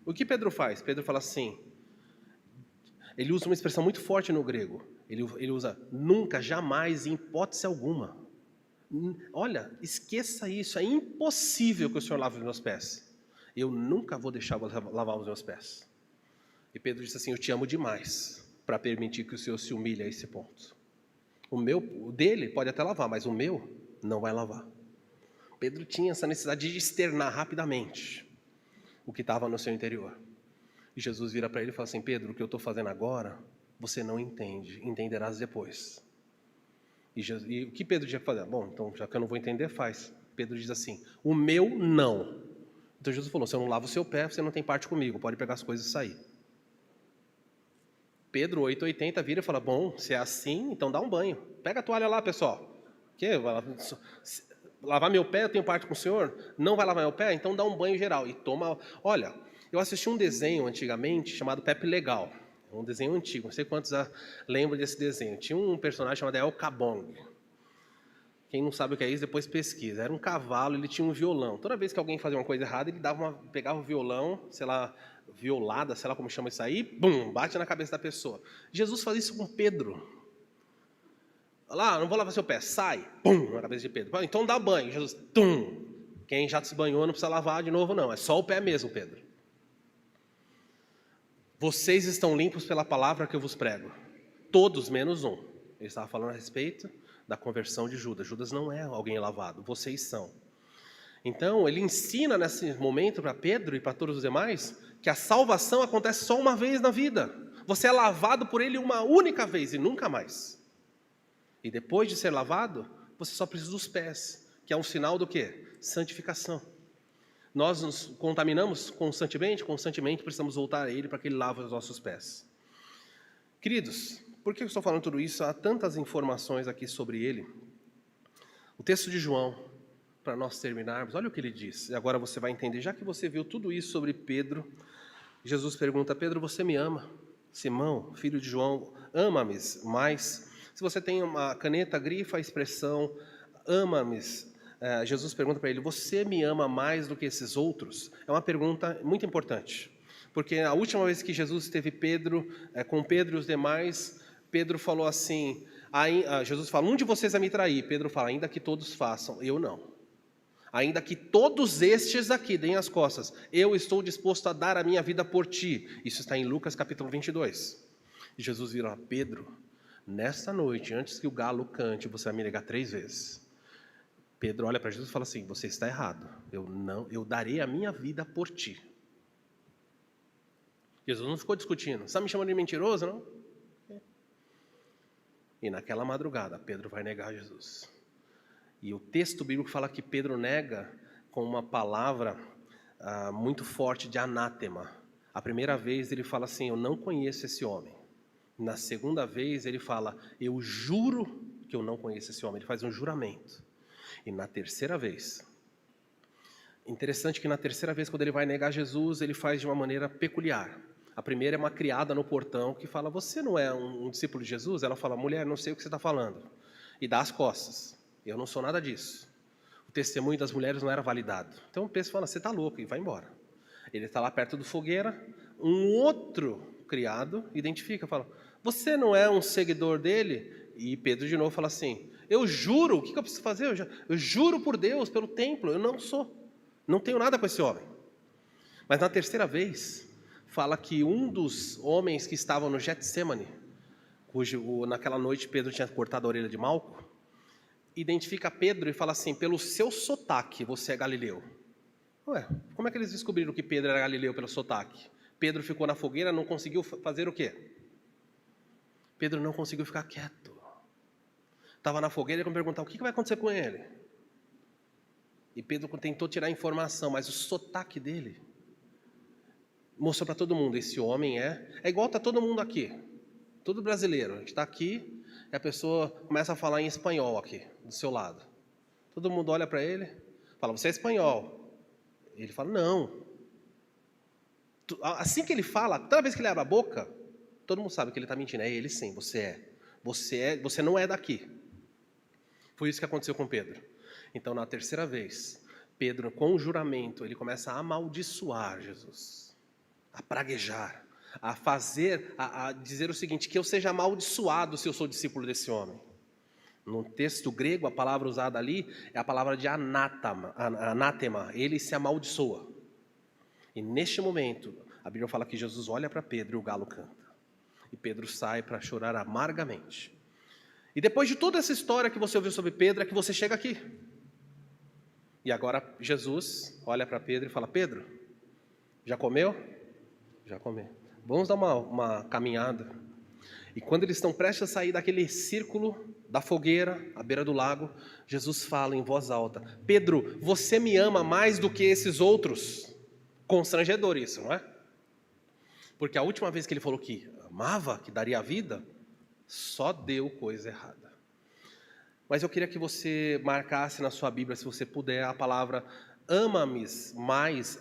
O que Pedro faz? Pedro fala assim, ele usa uma expressão muito forte no grego, ele usa nunca, jamais, em hipótese alguma. Olha, esqueça isso, é impossível que o Senhor lave os meus pés. Eu nunca vou deixar lavar os meus pés. E Pedro disse assim, eu te amo demais para permitir que o Senhor se humilhe a esse ponto. O dele pode até lavar, mas o meu não vai lavar. Pedro tinha essa necessidade de externar rapidamente o que estava no seu interior. E Jesus vira para ele e fala assim, Pedro, o que eu estou fazendo agora, você não entende, entenderás depois. E o que Pedro tinha que fazer? Bom, então já que eu não vou entender, faz. Pedro diz assim, o meu não. Então Jesus falou, se eu não lavo o seu pé, você não tem parte comigo, pode pegar as coisas e sair. Pedro, 8,80, vira e fala, bom, se é assim, então dá um banho. Pega a toalha lá, pessoal. Lavar meu pé, eu tenho parte com o senhor? Não vai lavar meu pé? Então dá um banho geral. E toma... Olha, eu assisti um desenho antigamente chamado Pepe Legal. Um desenho antigo, não sei quantos lembram desse desenho. Tinha um personagem chamado El Kabong. Quem não sabe o que é isso, depois pesquisa. Era um cavalo, ele tinha um violão. Toda vez que alguém fazia uma coisa errada, ele pegava o violão, sei lá, violada, sei lá como chama isso aí, bum, bate na cabeça da pessoa. Jesus fazia isso com Pedro. Lá, não vou lavar seu pé, sai, pum, na cabeça de Pedro. Então dá banho, Jesus, tum. Quem já se banhou não precisa lavar de novo não, é só o pé mesmo, Pedro. Vocês estão limpos pela palavra que eu vos prego. Todos menos um. Ele estava falando a respeito da conversão de Judas. Judas não é alguém lavado, vocês são. Então, ele ensina nesse momento para Pedro e para todos os demais que a salvação acontece só uma vez na vida. Você é lavado por ele uma única vez e nunca mais. E depois de ser lavado, você só precisa dos pés, que é um sinal do quê? Santificação. Nós nos contaminamos constantemente precisamos voltar a ele para que ele lave os nossos pés. Queridos, por que eu estou falando tudo isso? Há tantas informações aqui sobre ele. O texto de João, para nós terminarmos, olha o que ele diz. E agora você vai entender, já que você viu tudo isso sobre Pedro, Jesus pergunta, Pedro, você me ama? Simão, filho de João, ama-me mais? Se você tem uma caneta, grifa a expressão, ama-me. Jesus pergunta para ele, você me ama mais do que esses outros? É uma pergunta muito importante. Porque a última vez que Jesus esteve com Pedro e os demais, Pedro falou assim, Jesus fala, um de vocês vai me trair. Pedro fala, ainda que todos façam, eu não. Ainda que todos estes aqui deem as costas, eu estou disposto a dar a minha vida por ti. Isso está em Lucas capítulo 22. E Jesus vira, Pedro, nesta noite, antes que o galo cante, você vai me negar 3 vezes. Pedro olha para Jesus e fala assim, você está errado. Eu darei a minha vida por ti. Jesus não ficou discutindo. Você está me chamando de mentiroso, não? E naquela madrugada, Pedro vai negar Jesus. E o texto bíblico fala que Pedro nega com uma palavra muito forte de anátema. A primeira vez ele fala assim, eu não conheço esse homem. Na segunda vez ele fala, eu juro que eu não conheço esse homem. Ele faz um juramento. E na terceira vez, interessante que na terceira vez quando ele vai negar Jesus, ele faz de uma maneira peculiar. A primeira é uma criada no portão que fala, você não é um discípulo de Jesus? Ela fala, mulher, não sei o que você está falando. E dá as costas. Eu não sou nada disso. O testemunho das mulheres não era validado. Então o Pedro fala, você está louco, e vai embora. Ele está lá perto do fogueira, um outro criado identifica, fala, você não é um seguidor dele? E Pedro de novo fala assim, eu juro, o que eu preciso fazer? Eu juro por Deus, pelo templo, eu não sou. Não tenho nada com esse homem. Mas na terceira vez, fala que um dos homens que estavam no Getsemane, naquela noite Pedro tinha cortado a orelha de Malco, identifica Pedro e fala assim, pelo seu sotaque você é galileu. Ué, como é que eles descobriram que Pedro era galileu pelo sotaque? Pedro ficou na fogueira, não conseguiu fazer o quê? Pedro não conseguiu ficar quieto. Estava na fogueira e perguntar, o que vai acontecer com ele? E Pedro tentou tirar a informação, mas o sotaque dele mostrou para todo mundo, esse homem é igual está todo mundo aqui, todo brasileiro, a gente está aqui e a pessoa começa a falar em espanhol aqui, do seu lado. Todo mundo olha para ele, fala, você é espanhol. Ele fala, não. Assim que ele fala, toda vez que ele abre a boca, todo mundo sabe que ele está mentindo. É ele sim, você não é daqui. Foi isso que aconteceu com Pedro. Então, na terceira vez, Pedro, com o juramento, ele começa a amaldiçoar Jesus, a praguejar, a dizer o seguinte, que eu seja amaldiçoado se eu sou discípulo desse homem. No texto grego, a palavra usada ali é a palavra de anátema, ele se amaldiçoa. E neste momento, a Bíblia fala que Jesus olha para Pedro e o galo canta. E Pedro sai para chorar amargamente. E depois de toda essa história que você ouviu sobre Pedro, é que você chega aqui. E agora Jesus olha para Pedro e fala, Pedro, já comeu? Já comeu. Vamos dar uma caminhada. E quando eles estão prestes a sair daquele círculo da fogueira, à beira do lago, Jesus fala em voz alta, Pedro, você me ama mais do que esses outros? Constrangedor isso, não é? Porque a última vez que ele falou que amava, que daria a vida, só deu coisa errada. Mas eu queria que você marcasse na sua Bíblia, se você puder, a palavra ama-me mais.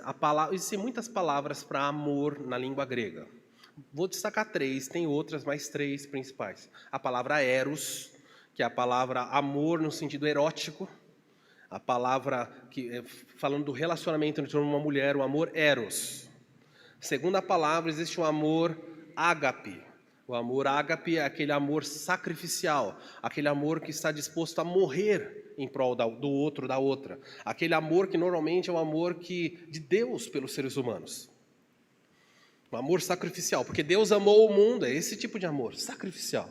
Existem muitas palavras para amor na língua grega. Vou destacar 3, tem outras, mas 3 principais. A palavra eros, que é a palavra amor no sentido erótico, a palavra que falando do relacionamento entre uma mulher, o amor eros. Segunda palavra, existe o amor ágape. O amor ágape é aquele amor sacrificial, aquele amor que está disposto a morrer em prol do outro, da outra. Aquele amor que normalmente é o amor de Deus pelos seres humanos. Um amor sacrificial, porque Deus amou o mundo, é esse tipo de amor, sacrificial.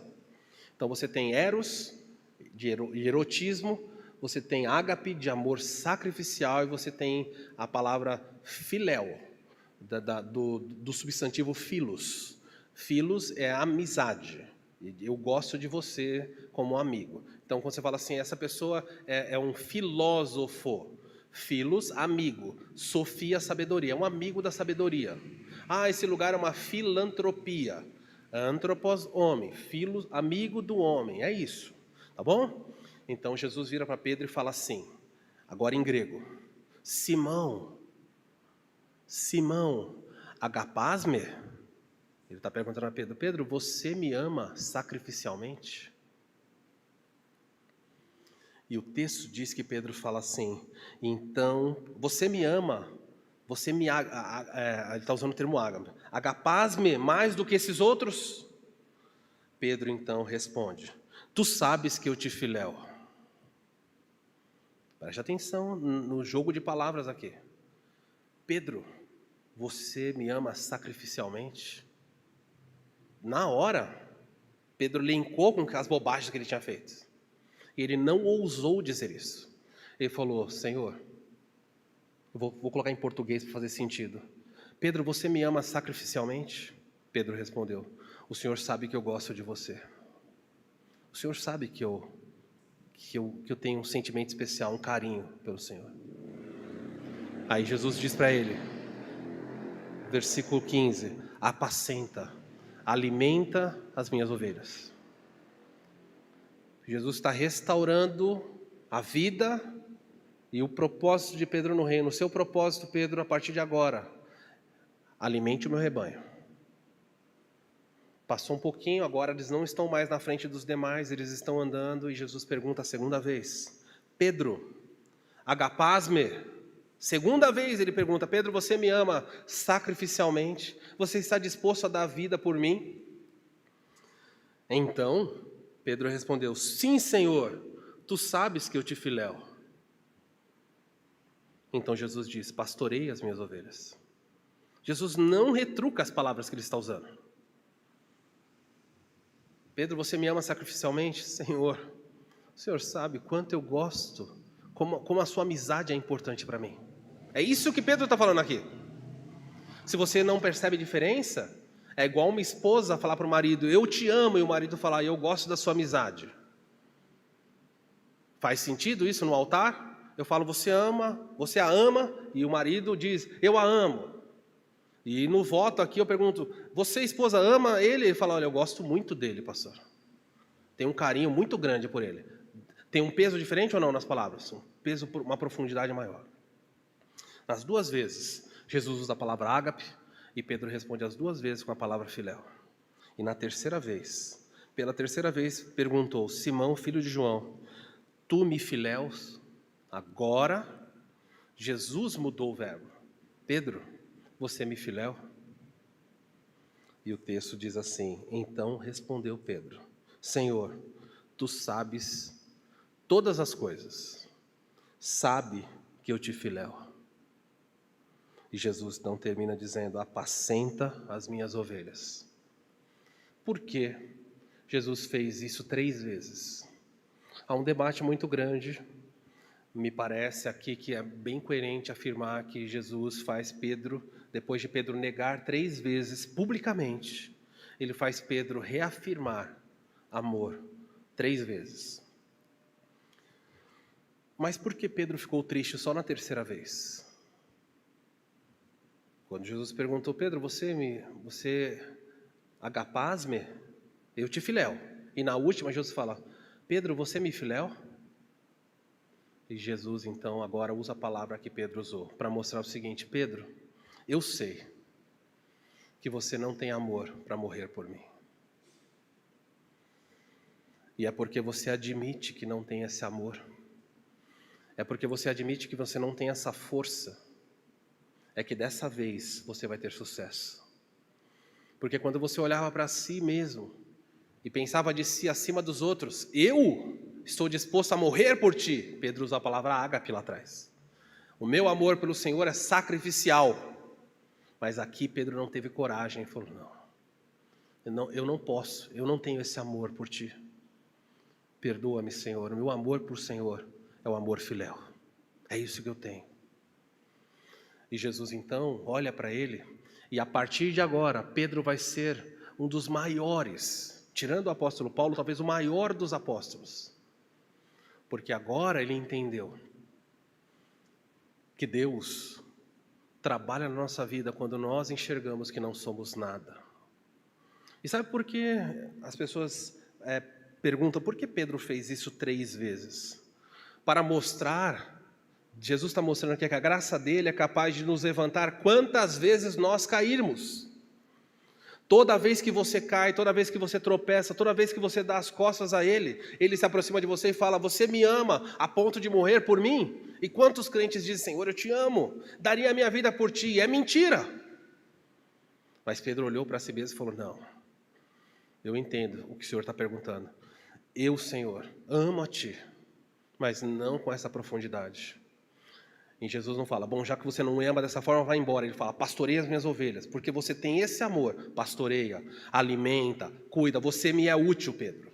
Então você tem eros, de erotismo, você tem ágape, de amor sacrificial, e você tem a palavra filéu, do substantivo philos. Philos é amizade. Eu gosto de você como amigo. Então, quando você fala assim, essa pessoa é um filósofo. Philos, amigo. Sofia, sabedoria. É um amigo da sabedoria. Esse lugar é uma filantropia. Antropos, homem. Philos, amigo do homem. É isso. Tá bom? Então, Jesus vira para Pedro e fala assim, agora em grego. Simão, agapasme? Ele está perguntando a Pedro, Pedro, você me ama sacrificialmente? E o texto diz que Pedro fala assim, então, você me ama, ele está usando o termo ágame, agapasme mais do que esses outros? Pedro então responde, tu sabes que eu te filéu. Preste atenção no jogo de palavras aqui. Pedro, você me ama sacrificialmente? Na hora, Pedro linkou com as bobagens que ele tinha feito. E ele não ousou dizer isso. Ele falou, Senhor, eu vou colocar em português para fazer sentido. Pedro, você me ama sacrificialmente? Pedro respondeu, o Senhor sabe que eu gosto de você. O Senhor sabe que eu tenho um sentimento especial, um carinho pelo Senhor. Aí Jesus diz para ele, versículo 15, apacenta, alimenta as minhas ovelhas. Jesus está restaurando a vida e o propósito de Pedro no reino. O seu propósito, Pedro, a partir de agora, alimente o meu rebanho. Passou um pouquinho, agora eles não estão mais na frente dos demais, eles estão andando e Jesus pergunta a segunda vez, Pedro, agapasme? Segunda vez ele pergunta, Pedro, você me ama sacrificialmente? Você está disposto a dar vida por mim? Então, Pedro respondeu, sim, Senhor, tu sabes que eu te filéu. Então Jesus diz, pastorei as minhas ovelhas. Jesus não retruca as palavras que ele está usando. Pedro, você me ama sacrificialmente? Senhor, o Senhor sabe quanto eu gosto, como a sua amizade é importante para mim. É isso que Pedro está falando aqui. Se você não percebe diferença, é igual uma esposa falar para o marido, eu te amo, e o marido falar, eu gosto da sua amizade. Faz sentido isso no altar? Eu falo, você a ama, e o marido diz, eu a amo. E no voto aqui eu pergunto, você, esposa, ama ele? Ele fala, olha, eu gosto muito dele, pastor. Tenho um carinho muito grande por ele. Tem um peso diferente ou não nas palavras? Um peso, uma profundidade maior. Nas duas vezes, Jesus usa a palavra ágape, e Pedro responde as duas vezes com a palavra filéu. E na terceira vez, pela terceira vez, perguntou, Simão, filho de João, tu me filéus? Agora, Jesus mudou o verbo. Pedro, você me filéu? E o texto diz assim, então respondeu Pedro, Senhor, tu sabes todas as coisas, sabe que eu te filéu. E Jesus então termina dizendo, apacenta as minhas ovelhas. Por que Jesus fez isso 3 vezes? Há um debate muito grande, me parece aqui que é bem coerente afirmar que Jesus faz Pedro, depois de Pedro negar 3 vezes publicamente, ele faz Pedro reafirmar amor 3 vezes. Mas por que Pedro ficou triste só na terceira vez? Quando Jesus perguntou, Pedro, você agapasme? Eu te filéu. E na última Jesus fala, Pedro, você me filéu? E Jesus então agora usa a palavra que Pedro usou para mostrar o seguinte, Pedro, eu sei que você não tem amor para morrer por mim. E é porque você admite que não tem esse amor. É porque você admite que você não tem essa força. É que dessa vez você vai ter sucesso. Porque quando você olhava para si mesmo e pensava de si acima dos outros, eu estou disposto a morrer por ti. Pedro usa a palavra ágape lá atrás. O meu amor pelo Senhor é sacrificial. Mas aqui Pedro não teve coragem e falou, eu não posso, eu não tenho esse amor por ti. Perdoa-me, Senhor, o meu amor por Senhor é o amor filéu. É isso que eu tenho. E Jesus então olha para ele, e a partir de agora, Pedro vai ser um dos maiores, tirando o apóstolo Paulo, talvez o maior dos apóstolos. Porque agora ele entendeu que Deus trabalha na nossa vida quando nós enxergamos que não somos nada. E sabe por que as pessoas perguntam por que Pedro fez isso 3 vezes? Para mostrar, Jesus está mostrando aqui que a graça dele é capaz de nos levantar quantas vezes nós cairmos. Toda vez que você cai, toda vez que você tropeça, toda vez que você dá as costas a Ele, Ele se aproxima de você e fala, você me ama a ponto de morrer por mim? E quantos crentes dizem, Senhor, eu te amo, daria a minha vida por ti? E é mentira. Mas Pedro olhou para si mesmo e falou, não, eu entendo o que o Senhor está perguntando. Eu, Senhor, amo a ti, mas não com essa profundidade. E Jesus não fala, bom, já que você não me ama dessa forma, vai embora. Ele fala, pastoreia as minhas ovelhas, porque você tem esse amor. Pastoreia, alimenta, cuida, você me é útil, Pedro.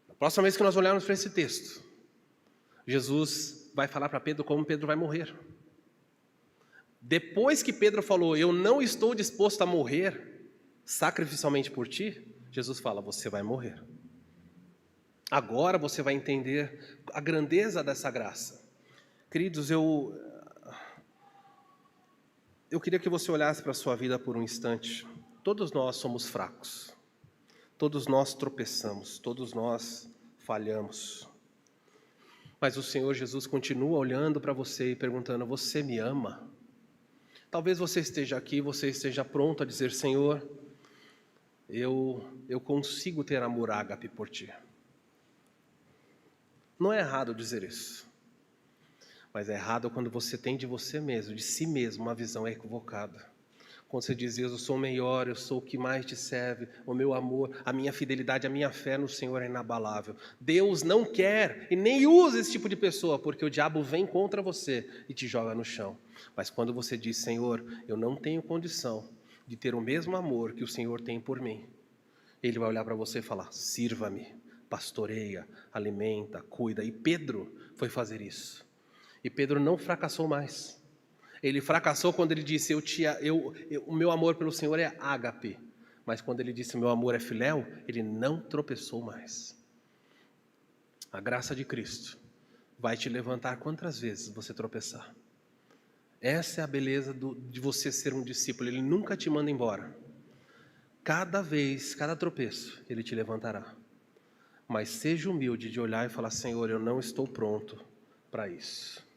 Na próxima vez que nós olharmos para esse texto, Jesus vai falar para Pedro como Pedro vai morrer. Depois que Pedro falou, eu não estou disposto a morrer sacrificialmente por ti, Jesus fala, você vai morrer. Agora você vai entender a grandeza dessa graça. Queridos, eu queria que você olhasse para a sua vida por um instante. Todos nós somos fracos. Todos nós tropeçamos. Todos nós falhamos. Mas o Senhor Jesus continua olhando para você e perguntando, você me ama? Talvez você esteja aqui, você esteja pronto a dizer, Senhor, eu consigo ter amor ágape por ti. Não é errado dizer isso. Mas é errado quando você tem de você mesmo, de si mesmo, uma visão equivocada. Quando você diz, eu sou o melhor, eu sou o que mais te serve, o meu amor, a minha fidelidade, a minha fé no Senhor é inabalável. Deus não quer e nem usa esse tipo de pessoa, porque o diabo vem contra você e te joga no chão. Mas quando você diz, Senhor, eu não tenho condição de ter o mesmo amor que o Senhor tem por mim, Ele vai olhar para você e falar, sirva-me, pastoreia, alimenta, cuida. E Pedro foi fazer isso. E Pedro não fracassou mais. Ele fracassou quando ele disse, o meu amor pelo Senhor é ágape. Mas quando ele disse, o meu amor é filéu, ele não tropeçou mais. A graça de Cristo vai te levantar quantas vezes você tropeçar. Essa é a beleza de você ser um discípulo. Ele nunca te manda embora. Cada vez, cada tropeço, Ele te levantará. Mas seja humilde de olhar e falar, Senhor, eu não estou pronto para isso.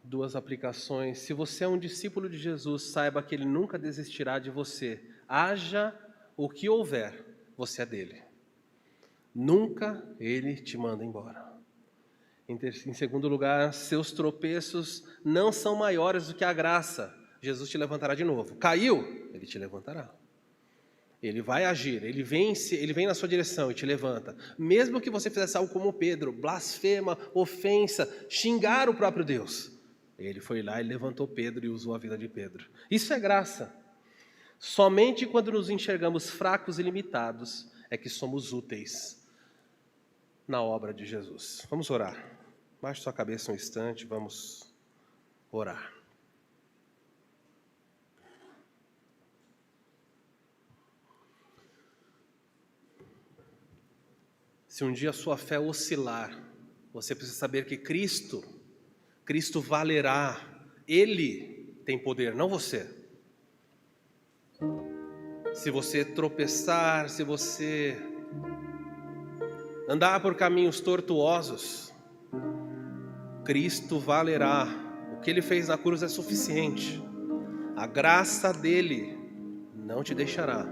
2 aplicações. Se você é um discípulo de Jesus, saiba que Ele nunca desistirá de você. Haja o que houver, você é dele. Nunca Ele te manda embora. Em segundo lugar, seus tropeços não são maiores do que a graça. Jesus te levantará de novo. Caiu? Ele te levantará. Ele vai agir, ele vem na sua direção e te levanta. Mesmo que você fizesse algo como Pedro, blasfema, ofensa, xingar o próprio Deus. Ele foi lá e levantou Pedro e usou a vida de Pedro. Isso é graça. Somente quando nos enxergamos fracos e limitados é que somos úteis na obra de Jesus. Vamos orar. Baixe sua cabeça um instante, vamos orar. Se um dia a sua fé oscilar, você precisa saber que Cristo valerá. Ele tem poder, não você. Se você tropeçar, se você andar por caminhos tortuosos, Cristo valerá. O que Ele fez na cruz é suficiente. A graça dele não te deixará.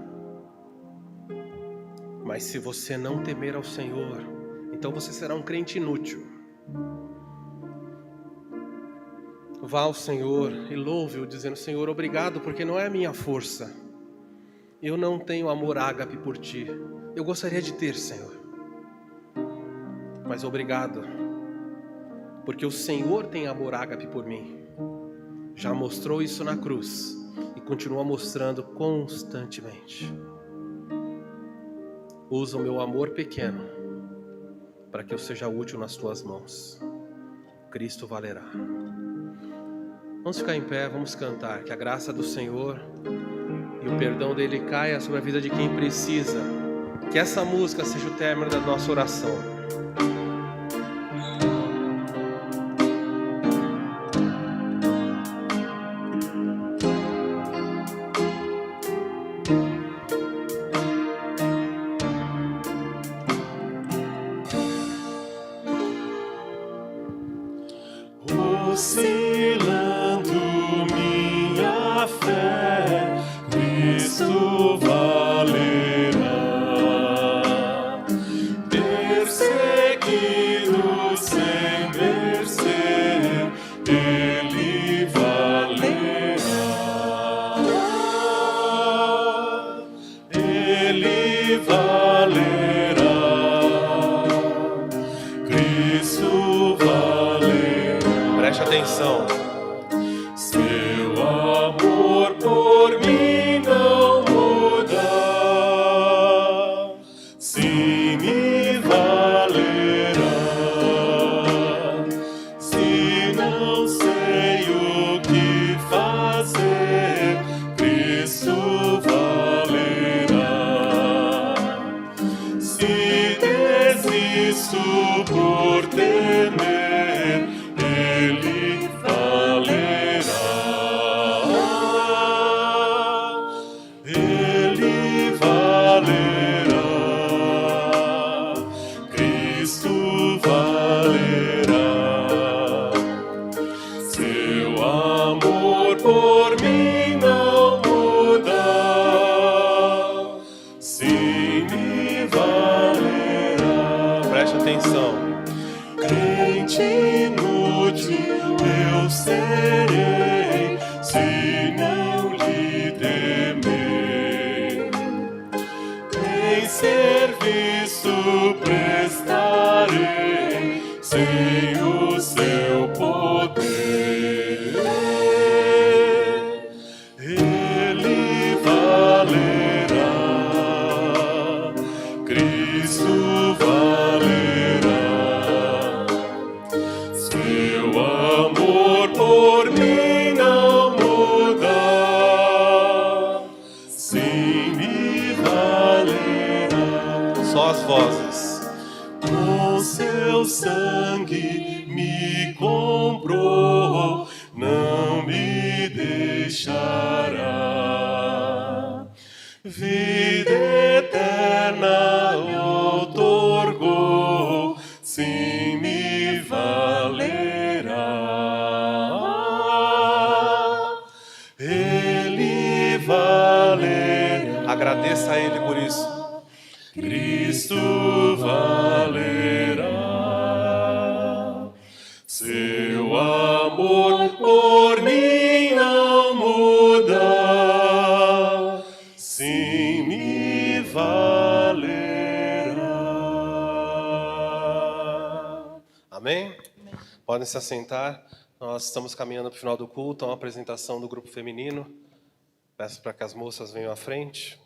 Mas se você não temer ao Senhor, então você será um crente inútil. Vá ao Senhor e louve-o, dizendo: Senhor, obrigado, porque não é a minha força. Eu não tenho amor ágape por ti. Eu gostaria de ter, Senhor. Mas obrigado, porque o Senhor tem amor ágape por mim. Já mostrou isso na cruz e continua mostrando constantemente. Usa o meu amor pequeno para que eu seja útil nas tuas mãos. Cristo valerá. Vamos ficar em pé, vamos cantar. Que a graça do Senhor e o perdão dele caia sobre a vida de quem precisa. Que essa música seja o término da nossa oração.
Oscilando minha fé, Cristo valerá. Perseguido sem mercê, Ele valerá. Ele valerá. Cristo valerá.
Preste atenção.
Seu amor por mim não muda, sim me valerá. Se não sei o que fazer, Cristo valerá. Se desisto por temer, Ele valerá. Ele valerá. Cristo valerá. Seu amor por mim não muda, sim me valerá.
Preste atenção.
Crente inútil eu serei, se não lhe temer. Em serviço prestarei, sem o seu poder. Ele valerá. Cristo valerá. Seu amor por mim não muda, sim me valerá.
Só as vozes.
Com seu sangue me comprou, não me deixará. Vida eterna outorgou, sim me valerá. Ele valerá.
Agradeça a Ele por isso.
Cristo valerá. Seu amor por mim não muda, sim me valerá.
Amém? Podem se assentar. Nós estamos caminhando para o final do culto, uma apresentação do grupo feminino. Peço para que as moças venham à frente.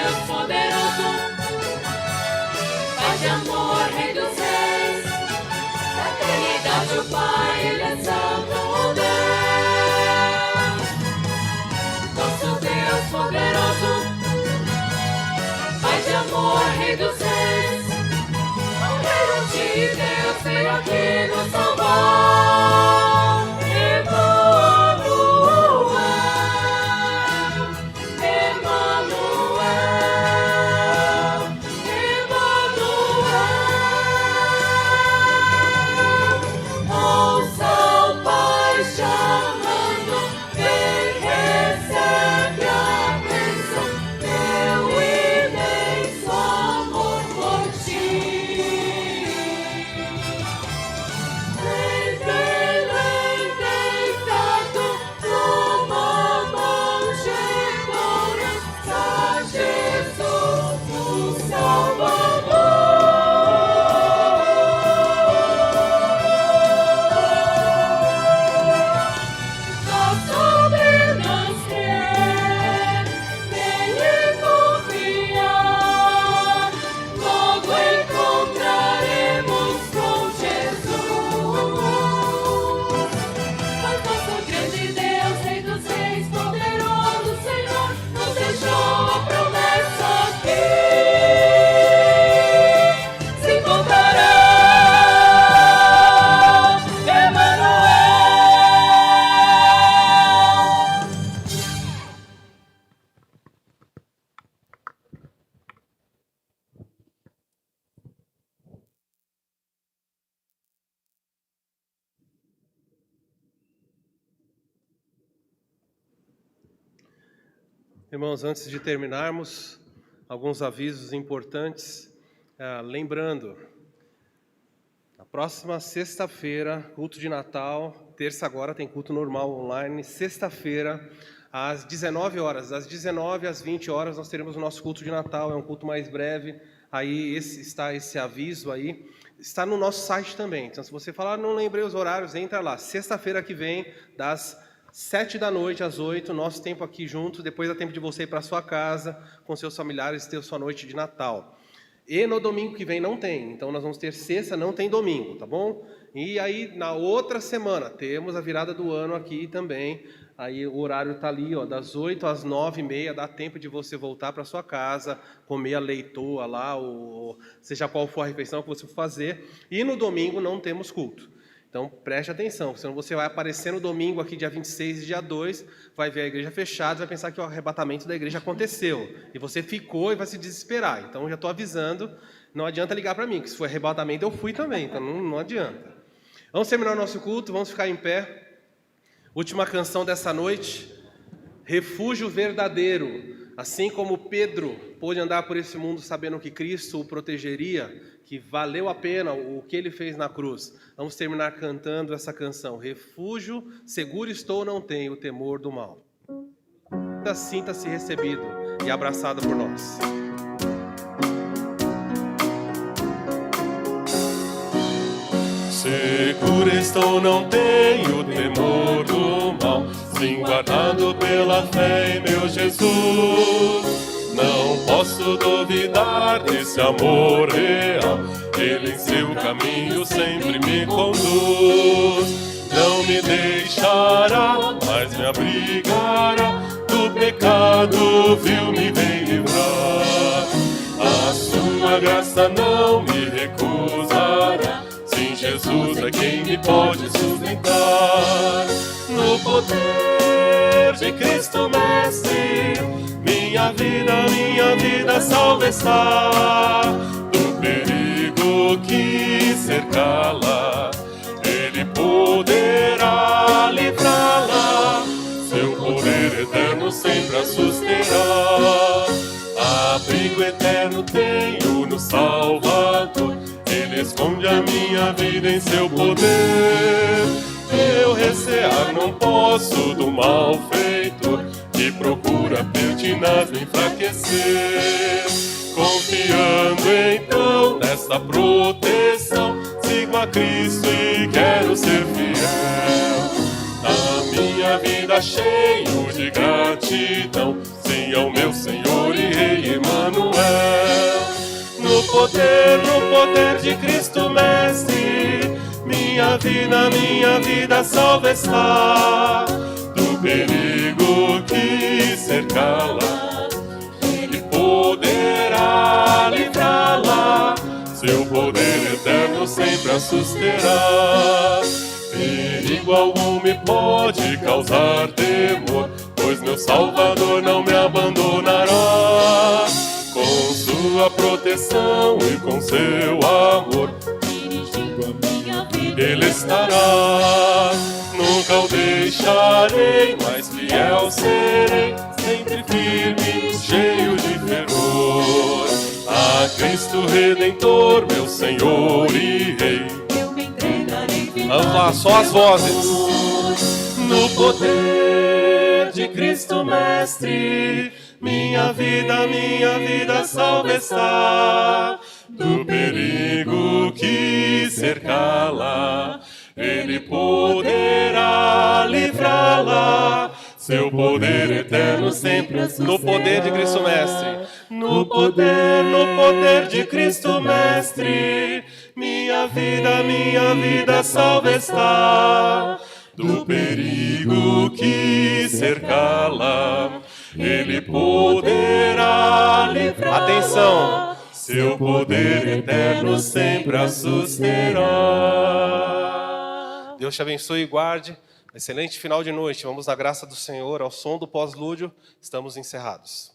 Deus poderoso, Pai de amor, Rei dos reis, da eternidade o Pai, Ele é santo, oh Deus. Nosso Deus poderoso, Pai de amor, Rei dos reis, o Reino de Deus veio aqui nos salvar.
Irmãos, antes de terminarmos, alguns avisos importantes. Lembrando, na próxima sexta-feira, culto de Natal, terça agora tem culto normal online, sexta-feira, às 19 horas, das 19 às 20 horas, nós teremos o nosso culto de Natal, é um culto mais breve, aí está esse aviso aí, está no nosso site também, então se você falar, não lembrei os horários, entra lá, sexta-feira que vem, das 7 da noite às 8, nosso tempo aqui juntos, depois dá tempo de você ir para sua casa, com seus familiares, ter sua noite de Natal. E no domingo que vem não tem, então nós vamos ter sexta, não tem domingo, tá bom? E aí na outra semana, temos a virada do ano aqui também, aí o horário está ali, ó, das 8 às 9h30, dá tempo de você voltar para sua casa, comer a leitoa lá, ou seja qual for a refeição que você for fazer, e no domingo não temos culto. Então, preste atenção, senão você vai aparecer no domingo aqui, dia 26 e dia 2, vai ver a igreja fechada, vai pensar que o arrebatamento da igreja aconteceu. E você ficou e vai se desesperar. Então, já estou avisando, não adianta ligar para mim, que se for arrebatamento eu fui também, então não adianta. Vamos terminar o nosso culto, vamos ficar em pé. Última canção dessa noite, Refúgio Verdadeiro. Assim como Pedro pôde andar por esse mundo sabendo que Cristo o protegeria, que valeu a pena o que ele fez na cruz. Vamos terminar cantando essa canção. Refúgio, seguro estou, não tenho o temor do mal. Sinta-se recebido e abraçado por nós.
Seguro estou, não tenho temor do mal, sim guardado pela fé em meu Jesus. Não posso duvidar desse amor real, Ele em seu caminho sempre me conduz. Não me deixará, mas me abrigará, do pecado vil me vem livrar. A sua graça não me recusará, sim, Jesus é quem me pode sustentar. No poder de Cristo Mestre, minha vida salva está. Do perigo que cercá-la, Ele poderá livrá-la. Seu poder eterno sempre a susterá. Abrigo eterno tenho no Salvador, Ele esconde a minha vida em seu poder. Eu recear não posso do mal feito, que procura pertinaz me enfraquecer. Confiando então nessa proteção, sigo a Cristo e quero ser fiel. A minha vida cheio de gratidão, sim, é o meu Senhor e Rei Emanuel. No poder de Cristo Mestre, minha vida salva está. Do perigo que cercá-la, Ele poderá livrá-la. Seu poder eterno sempre a susterá. Perigo algum me pode causar temor, pois meu Salvador não me abandonará. Com sua proteção e com seu amor,
dirigindo a minha vida,
Ele estará. Nunca o deixarei, mas fiel serei, sempre firme, cheio de fervor. A Cristo Redentor, meu Senhor e Rei,
eu me entregarei.
Vamos lá, só as vozes.
no poder de Cristo Mestre, minha vida salva está. Do perigo que cercá-la, Ele poderá livrá-la. Seu poder eterno sempre a susterá.
No poder de Cristo Mestre.
No poder de Cristo Mestre, minha vida salva está. Do perigo que cercá-la, Ele poderá livrá-la.
Atenção.
Seu poder eterno sempre a susterá.
Deus te abençoe e guarde. Excelente final de noite. Vamos na graça do Senhor, ao som do pós-lúdio. Estamos encerrados.